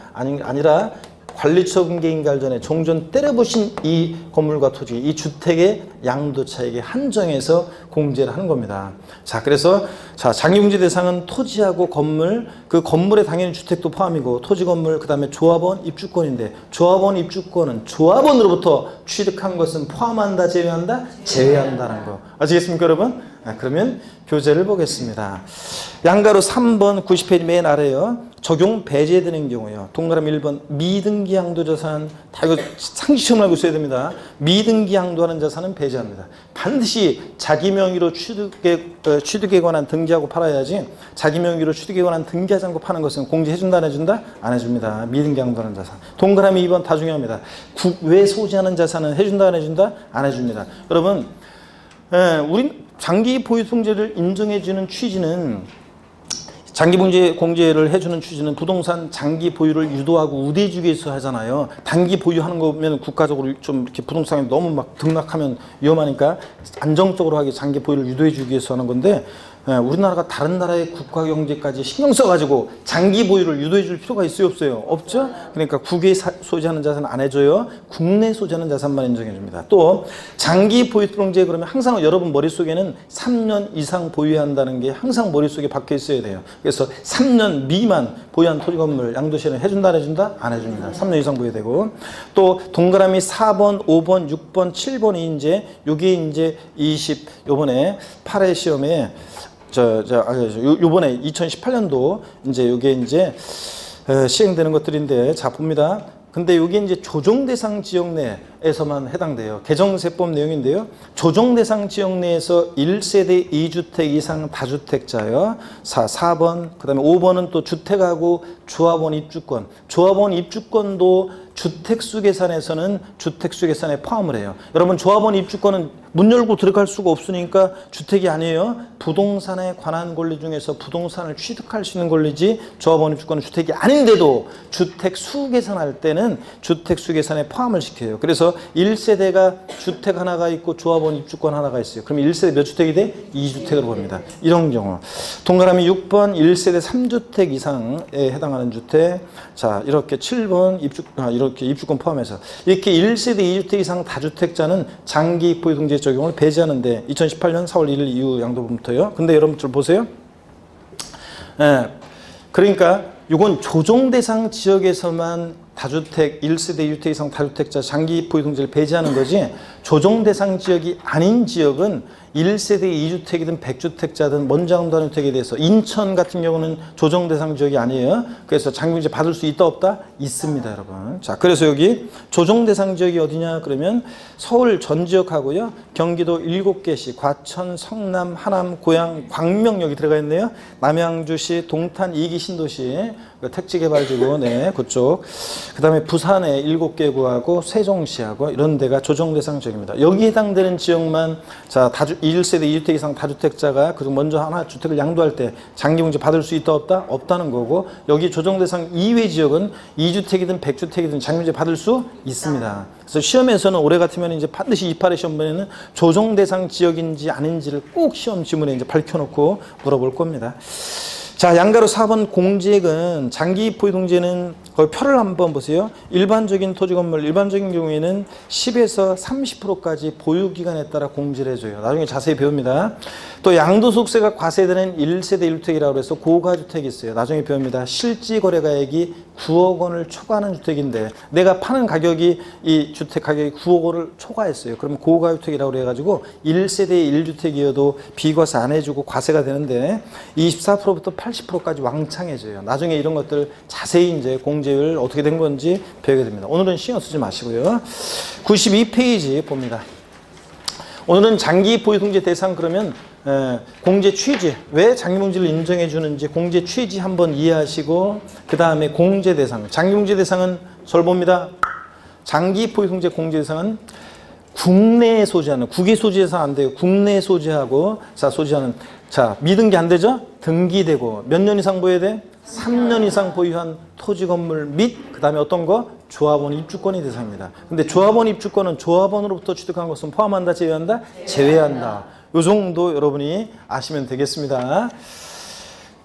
관리처분계획 인가일 전에 종전 때려부신 이 건물과 토지, 이 주택의 양도 차익에 한정해서 공제를 하는 겁니다. 자, 그래서 자, 장기공제 대상은 토지하고 건물, 그 건물에 당연히 주택도 포함이고 토지 건물 그다음에 조합원 입주권인데 조합원 입주권은 조합원으로부터 취득한 것은 포함한다, 제외한다? 제외한다는 거. 아시겠습니까, 여러분? 그러면 교재를 보겠습니다. 양가로 3번 90페이지 맨 아래요. 적용 배제되는 경우요. 동그라미 1번 미등기 양도자산 다 이거 상식적으로 알고 있어야 됩니다. 미등기 양도하는 자산은 배제합니다. 반드시 자기 명의로 취득에 관한 등기하고 팔아야지 자기 명의로 취득에 관한 등기하지 않고 파는 것은 공제해준다 안 해준다? 안 해줍니다. 미등기 양도하는 자산. 동그라미 2번 다 중요합니다. 국외 소지하는 자산은 해준다 안 해준다? 안 해줍니다. 여러분 우린 장기 보유특공제를 인정해주는 취지는 장기 공제를 해주는 취지는 부동산 장기 보유를 유도하고 우대해주기 위해서 하잖아요. 단기 보유하는 거면 국가적으로 좀 이렇게 부동산이 너무 막 등락하면 위험하니까 안정적으로 하게 장기 보유를 유도해주기 위해서 하는 건데 우리나라가 다른 나라의 국가 경제까지 신경 써가지고 장기 보유를 유도해 줄 필요가 있어요, 없어요? 없죠? 그러니까 국외 소지하는 자산 안 해줘요. 국내 소지하는 자산만 인정해 줍니다. 또 장기 보유 특별공제 그러면 항상 여러분 머릿속에는 3년 이상 보유해야 한다는 게 항상 머릿속에 박혀 있어야 돼요. 그래서 3년 미만 보유한 토지 건물 양도세는 해준다, 안 해준다? 안 해줍니다. 3년 이상 보유되고. 또 동그라미 4번, 5번, 6번, 7번이 요게 이제 요번에 8회 시험에 요번에 2018년도 이제 요게 이제 시행되는 것들인데, 자 봅니다. 근데 여기 이제 조정 대상 지역 내에서만 해당돼요. 개정세법 내용인데요. 조정 대상 지역 내에서 1세대 2주택 이상 다주택자요. 4번, 그다음에 5번은 또 주택하고 조합원 입주권. 조합원 입주권도 주택수 계산에서는 주택수 계산에 포함을 해요. 여러분 조합원 입주권은 문 열고 들어갈 수가 없으니까 주택이 아니에요. 부동산에 관한 권리 중에서 부동산을 취득할 수 있는 권리지, 조합원 입주권은 주택이 아닌데도 주택수 계산할 때는 주택수 계산에 포함을 시켜요. 그래서 1세대가 주택 하나가 있고 조합원 입주권 하나가 있어요. 그럼 1세대 몇 주택이 돼? 2주택으로 봅니다. 이런 경우. 동그라미 6번 1세대 3주택 이상에 해당하는 주택. 자, 이렇게 7번 이렇게 입주권 포함해서 이렇게 1세대 2주택 이상 다주택자는 장기 보유 등재 적용을 배제하는데 2018년 4월 1일 이후 양도부터요. 근데 여러분들 보세요. 그러니까 이건 조정 대상 지역에서만 다주택 1세대 2주택 이상 다주택자 장기 보유 등재를 배제하는 거지, 조정 대상 지역이 아닌 지역은 1세대 2주택이든 100주택자든 먼저 양도하는 주택에 대해서, 인천 같은 경우는 조정 대상 지역이 아니에요. 그래서 장기 보유 받을 수 있다 없다? 있습니다, 여러분. 자, 그래서 여기 조정 대상 지역이 어디냐 그러면 서울 전 지역하고요, 경기도 7개시, 과천, 성남, 하남, 고양, 광명 여기 들어가 있네요. 남양주시, 동탄, 2기 신도시, 택지개발지구, 그쪽. 그 다음에 부산에 7개 구하고 세종시하고 이런 데가 조정 대상 지역입니다. 여기 해당되는 지역만, 자, 1세대 2주택 이상 다주택자가 그리고 먼저 하나 주택을 양도할 때 장기 공제 받을 수 있다 없다? 없다는 거고, 여기 조정 대상 이외 지역은 2주택이든 100주택이든 장기 공제 받을 수 있습니다. 그래서 시험에서는 올해 같으면 이제 반드시 28회 시험번에는 조정 대상 지역인지 아닌지를 꼭 시험 지문에 이제 밝혀놓고 물어볼 겁니다. 자, 양가로 4번 공제액은 장기 보유 등재는 거의 표를 한번 보세요. 일반적인 토지 건물, 일반적인 경우에는 10에서 30%까지 보유 기간에 따라 공제를 해줘요. 나중에 자세히 배웁니다. 또 양도소득세가 과세되는 1세대 1주택이라고 해서 고가주택이 있어요. 나중에 배웁니다. 실지 거래가액이 9억 원을 초과하는 주택인데 내가 파는 가격이, 이 주택 가격이 9억 원을 초과했어요. 그럼 고가주택이라고 해가지고 1세대 1주택이어도 비과세 안 해주고 과세가 되는데 24%부터 80%까지 왕창해져요. 나중에 이런 것들 자세히 이제 공제율 어떻게 된 건지 배우게 됩니다. 오늘은 신경 쓰지 마시고요. 92페이지 봅니다. 오늘은 장기 보유 등재 대상 그러면 공제 취지, 왜 장기 공제를 인정해 주는지 공제 취지 한번 이해하시고, 그 다음에 공제 대상, 장기 공제 대상은 절 봅니다. 장기 보유 등재 공제 대상은 국내에 소지하는, 국외 소지해서 안 돼요. 국내에 소지하고, 자, 소지하는, 자, 미등기 안 되죠? 등기되고 몇 년 이상 보여야 돼? 3년 이상 보유한 토지 건물 및 그 다음에 어떤 거? 조합원 입주권이 대상입니다. 근데 조합원 입주권은 조합원으로부터 취득한 것은 포함한다, 제외한다? 제외한다. 요 정도 여러분이 아시면 되겠습니다.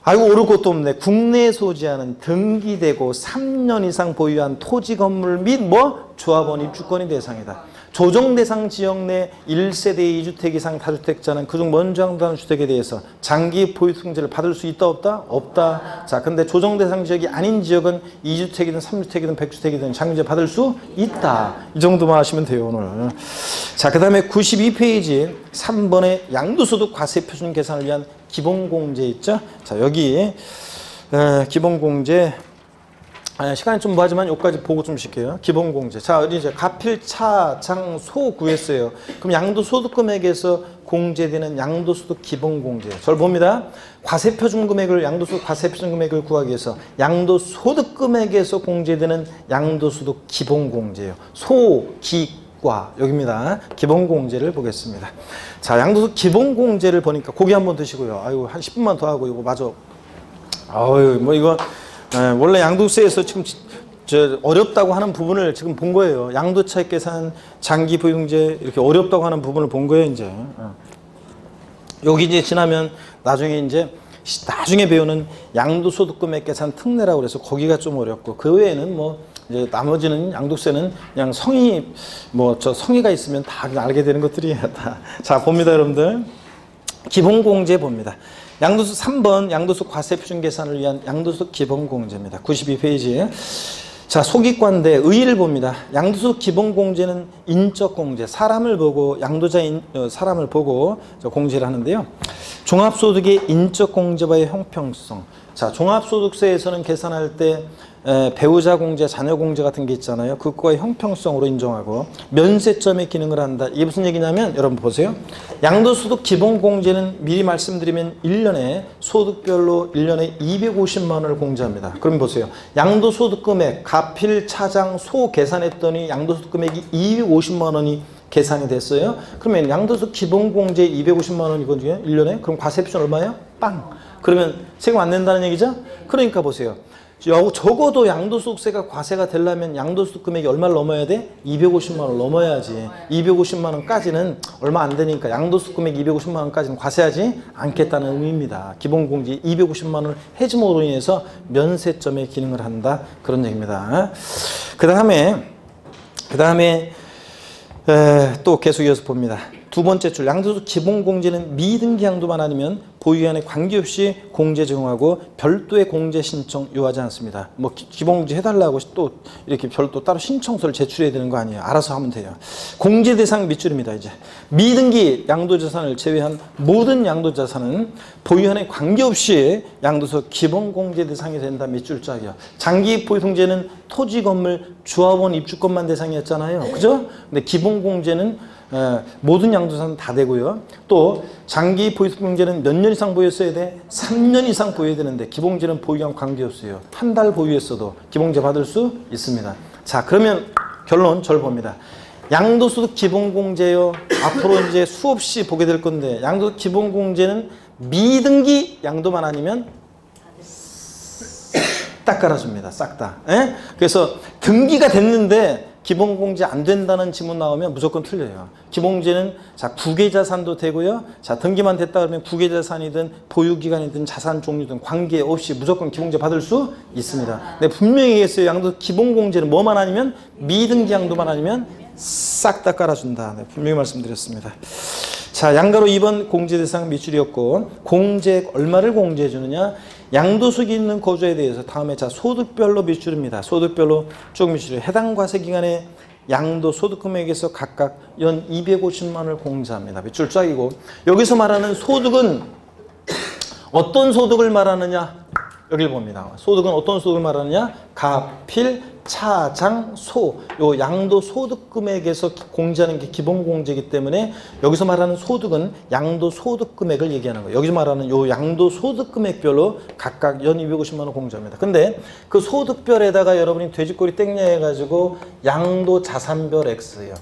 아이고, 어려울 것도 없네. 국내에 소지하는 등기되고 3년 이상 보유한 토지 건물 및 뭐? 조합원 입주권이 대상이다. 조정 대상 지역 내 1세대 2주택 이상 다주택자는 그중 먼저 양도하는 주택에 대해서 장기 보유 등재를 받을 수 있다 없다? 없다. 자, 근데 조정 대상 지역이 아닌 지역은 2주택이든 3주택이든 100주택이든 장기제 받을 수 있다. 이 정도만 하시면 돼요, 오늘. 자, 그 다음에 92페이지 3번에 양도소득 과세 표준 계산을 위한 기본공제 있죠? 자, 여기 기본공제, 시간이 좀 뭐하지만 여기까지 보고 좀 쉴게요. 기본공제. 자, 이제 가필, 차, 장, 소 구했어요. 그럼 양도소득금액에서 공제되는 양도소득 기본공제. 절 봅니다. 과세표준금액을, 양도소득 과세표준금액을 구하기 위해서 양도소득금액에서 공제되는 양도소득 기본공제예요. 소, 기, 과 여기입니다. 기본공제를 보겠습니다. 자, 양도소득 기본공제를 보니까 고기 한번 드시고요. 아이고, 한 10분만 더 하고 이거 마저. 아유, 뭐 이거 원래 양도세에서 지금 어렵다고 하는 부분을 지금 본 거예요. 양도차익 계산, 장기 보유등재 이렇게 어렵다고 하는 부분을 본 거예요, 이제. 여기 이제 지나면 나중에 배우는 양도소득금액 계산 특례라고 그래서 거기가 좀 어렵고, 그 외에는 뭐 이제 나머지는 양도세는 그냥 성의가 있으면 다 알게 되는 것들이에요. 다. 자, 봅니다, 여러분들. 기본공제 봅니다. 양도소 3번 양도소 과세 표준 계산을 위한 양도소 기본공제입니다. 92페이지. 자, 소기관대 의의를 봅니다. 양도소 기본공제는 인적공제, 사람을 보고 사람을 보고 공제를 하는데요. 종합소득의 인적공제와의 형평성. 자, 종합소득세에서는 계산할 때 배우자 공제, 자녀 공제 같은 게 있잖아요. 그거의 형평성으로 인정하고 면세점의 기능을 한다. 이게 무슨 얘기냐면 여러분 보세요. 양도소득 기본공제는 미리 말씀드리면 1년에 소득별로 1년에 250만 원을 공제합니다. 그럼 보세요. 양도소득 금액 가필, 차장, 소 계산했더니 양도소득 금액이 250만 원이 계산이 됐어요. 그러면 양도소득 기본공제 250만 원이거든요. 1년에. 그럼 과세 표준 얼마예요? 빵. 그러면 세금 안 낸다는 얘기죠? 그러니까 보세요. 적어도 양도소득세가 과세가 되려면 양도소득 금액이 얼마를 넘어야 돼? 250만 원 넘어야지. 250만 원까지는 얼마 안 되니까 양도소득 금액 250만 원까지는 과세하지 않겠다는 의미입니다. 기본공제 250만 원 해지목으로 인해서 면세점의 기능을 한다. 그런 얘기입니다. 그 다음에 또 계속 이어서 봅니다. 두 번째 줄, 양도소득 기본공제는 미등기 양도만 아니면 보유기한에 관계없이 공제 적용하고 별도의 공제 신청 요하지 않습니다. 뭐 기본공제 해달라고 또 이렇게 별도 따로 신청서를 제출해야 되는 거 아니에요. 알아서 하면 돼요. 공제 대상 밑줄입니다. 이제 미등기 양도자산을 제외한 모든 양도자산은 보유한에 관계없이 양도소 기본공제 대상이 된다. 밑줄짝이요. 장기 보유통제는 토지, 건물, 조합원, 입주권만 대상이었잖아요. 그죠? 근데 기본공제는 모든 양도자산 다 되고요. 또 장기 보유통제는 몇 년 이상 보유했어야 돼? 3년 이상 보유해야 되는데 기본공제는 보유랑 관계없어요. 한 달 보유했어도 기본공제 받을 수 있습니다. 자, 그러면 결론 절 봅니다. 양도소득 기본공제요. 앞으로 이제 수없이 보게 될 건데 양도소득 기본공제는 미등기 양도만 아니면 딱 깔아줍니다. 싹 다. 그래서 등기가 됐는데 기본공제 안 된다는 지문 나오면 무조건 틀려요. 기본공제는 자, 구개자산도 되고요. 자, 등기만 됐다 그러면 구개자산이든 보유기간이든 자산 종류든 관계없이 무조건 기본공제 받을 수 있습니다. 근데 분명히 얘기했어요. 양도 기본공제는 뭐만 아니면 미등기 양도만 아니면 싹 다 깔아준다. 네, 분명히 말씀드렸습니다. 자, 양가로 2번 공제 대상 밑줄이었고 공제액 얼마를 공제해 주느냐? 양도소득이 있는 거주에 대해서 다음에 자, 소득별로 밑줄입니다. 소득별로 쭉 밑줄이에요. 해당 과세 기간에 양도소득 금액에서 각각 연 250만 원을 공제합니다. 밑줄 쫙이고 여기서 말하는 소득은 어떤 소득을 말하느냐? 여기를 봅니다. 소득은 어떤 소득을 말하느냐? 가필, 차장, 소. 요 양도소득 금액에서 공제하는 게 기본공제이기 때문에 여기서 말하는 소득은 양도소득 금액을 얘기하는 거예요. 여기서 말하는 요 양도소득 금액별로 각각 연 250만 원 공제합니다. 근데 그 소득별에다가 여러분이 돼지꼬리 땡냐 해가지고 양도자산별 X예요.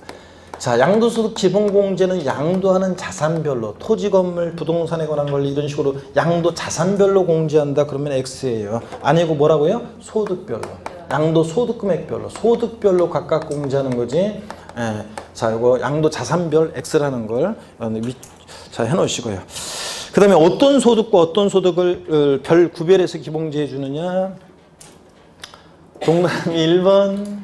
자, 양도소득 기본공제는 양도하는 자산별로 토지, 건물, 부동산에 관한 권리 이런 식으로 양도자산별로 공제한다 그러면 X예요. 아니고 뭐라고요? 소득별로. 양도소득금액별로. 소득별로 각각 공제하는 거지. 자, 이거 양도자산별 X라는 걸 자, 해놓으시고요. 그 다음에 어떤 소득과 어떤 소득을 별 구별해서 기본공제해 주느냐? 동그라미 1번.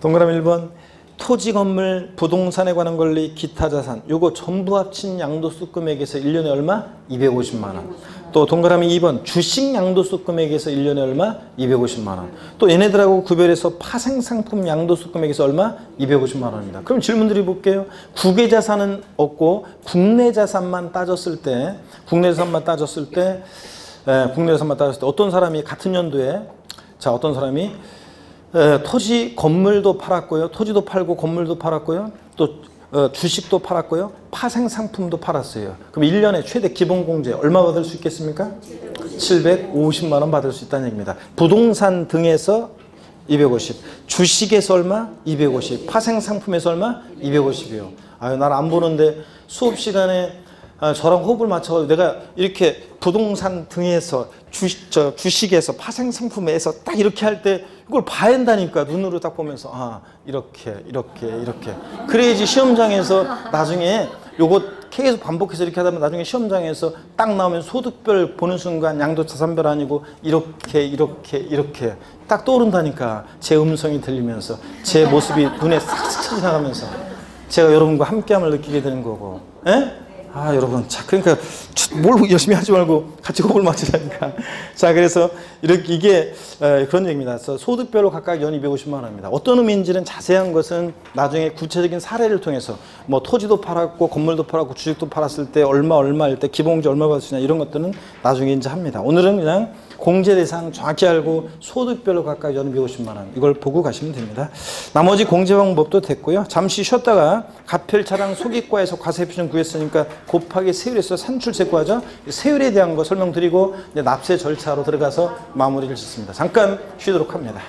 동그라미 1번. 토지, 건물, 부동산에 관한 권리, 기타 자산 요거 전부 합친 양도소득 금액에서 1년에 얼마? 250만 원. 또 동그라미 2번 주식 양도소득 금액에서 1년에 얼마? 250만 원. 또 얘네들하고 구별해서 파생상품 양도소득 금액에서 얼마? 250만 원입니다. 그럼 질문 드려볼게요. 국외 자산은 없고 국내 자산만 따졌을 때 어떤 사람이 같은 연도에 자, 어떤 사람이 토지, 건물도 팔았고요. 토지도 팔고 건물도 팔았고요. 또 주식도 팔았고요. 파생상품도 팔았어요. 그럼 1년에 최대 기본공제 얼마 받을 수 있겠습니까? 750만 원 받을 수 있다는 얘기입니다. 부동산 등에서 250, 주식에서 얼마? 250, 파생상품에서 얼마? 250이요. 아유, 날 안 보는데 수업 시간에 저랑 호흡을 맞춰서 내가 이렇게 부동산 등에서 주식에서 파생상품에서 딱 이렇게 할 때 이걸 봐야 한다니까. 눈으로 딱 보면서 이렇게 그래야지 시험장에서 나중에 요거 계속 반복해서 이렇게 하다 보면 나중에 시험장에서 딱 나오면 소득별 보는 순간 양도자산별 아니고 이렇게 딱 떠오른다니까. 제 음성이 들리면서 제 모습이 눈에 싹 스쳐지나가면서 제가 여러분과 함께함을 느끼게 되는 거고. 예? 아, 여러분. 자, 그러니까 뭘 열심히 하지 말고 같이 호흡을 맞추자니까. 자, 그래서 이게 그런 얘기입니다. 그래서 소득별로 각각 연 250만 원입니다. 어떤 의미인지는 자세한 것은 나중에 구체적인 사례를 통해서 뭐 토지도 팔았고 건물도 팔았고 주식도 팔았을 때 얼마일 때 기본공제 얼마 받을 수 있냐 이런 것들은 나중에 이제 합니다. 오늘은 그냥 공제 대상 정확히 알고 소득별로 각각 연 250만 원 이걸 보고 가시면 됩니다. 나머지 공제 방법도 됐고요. 잠시 쉬었다가 가필차량 소기과에서 과세표준 구했으니까 곱하기 세율에서 산출세 구하죠. 세율에 대한 거 설명드리고 이제 납세 절차로 들어가서 마무리를 짓습니다. 잠깐 쉬도록 합니다.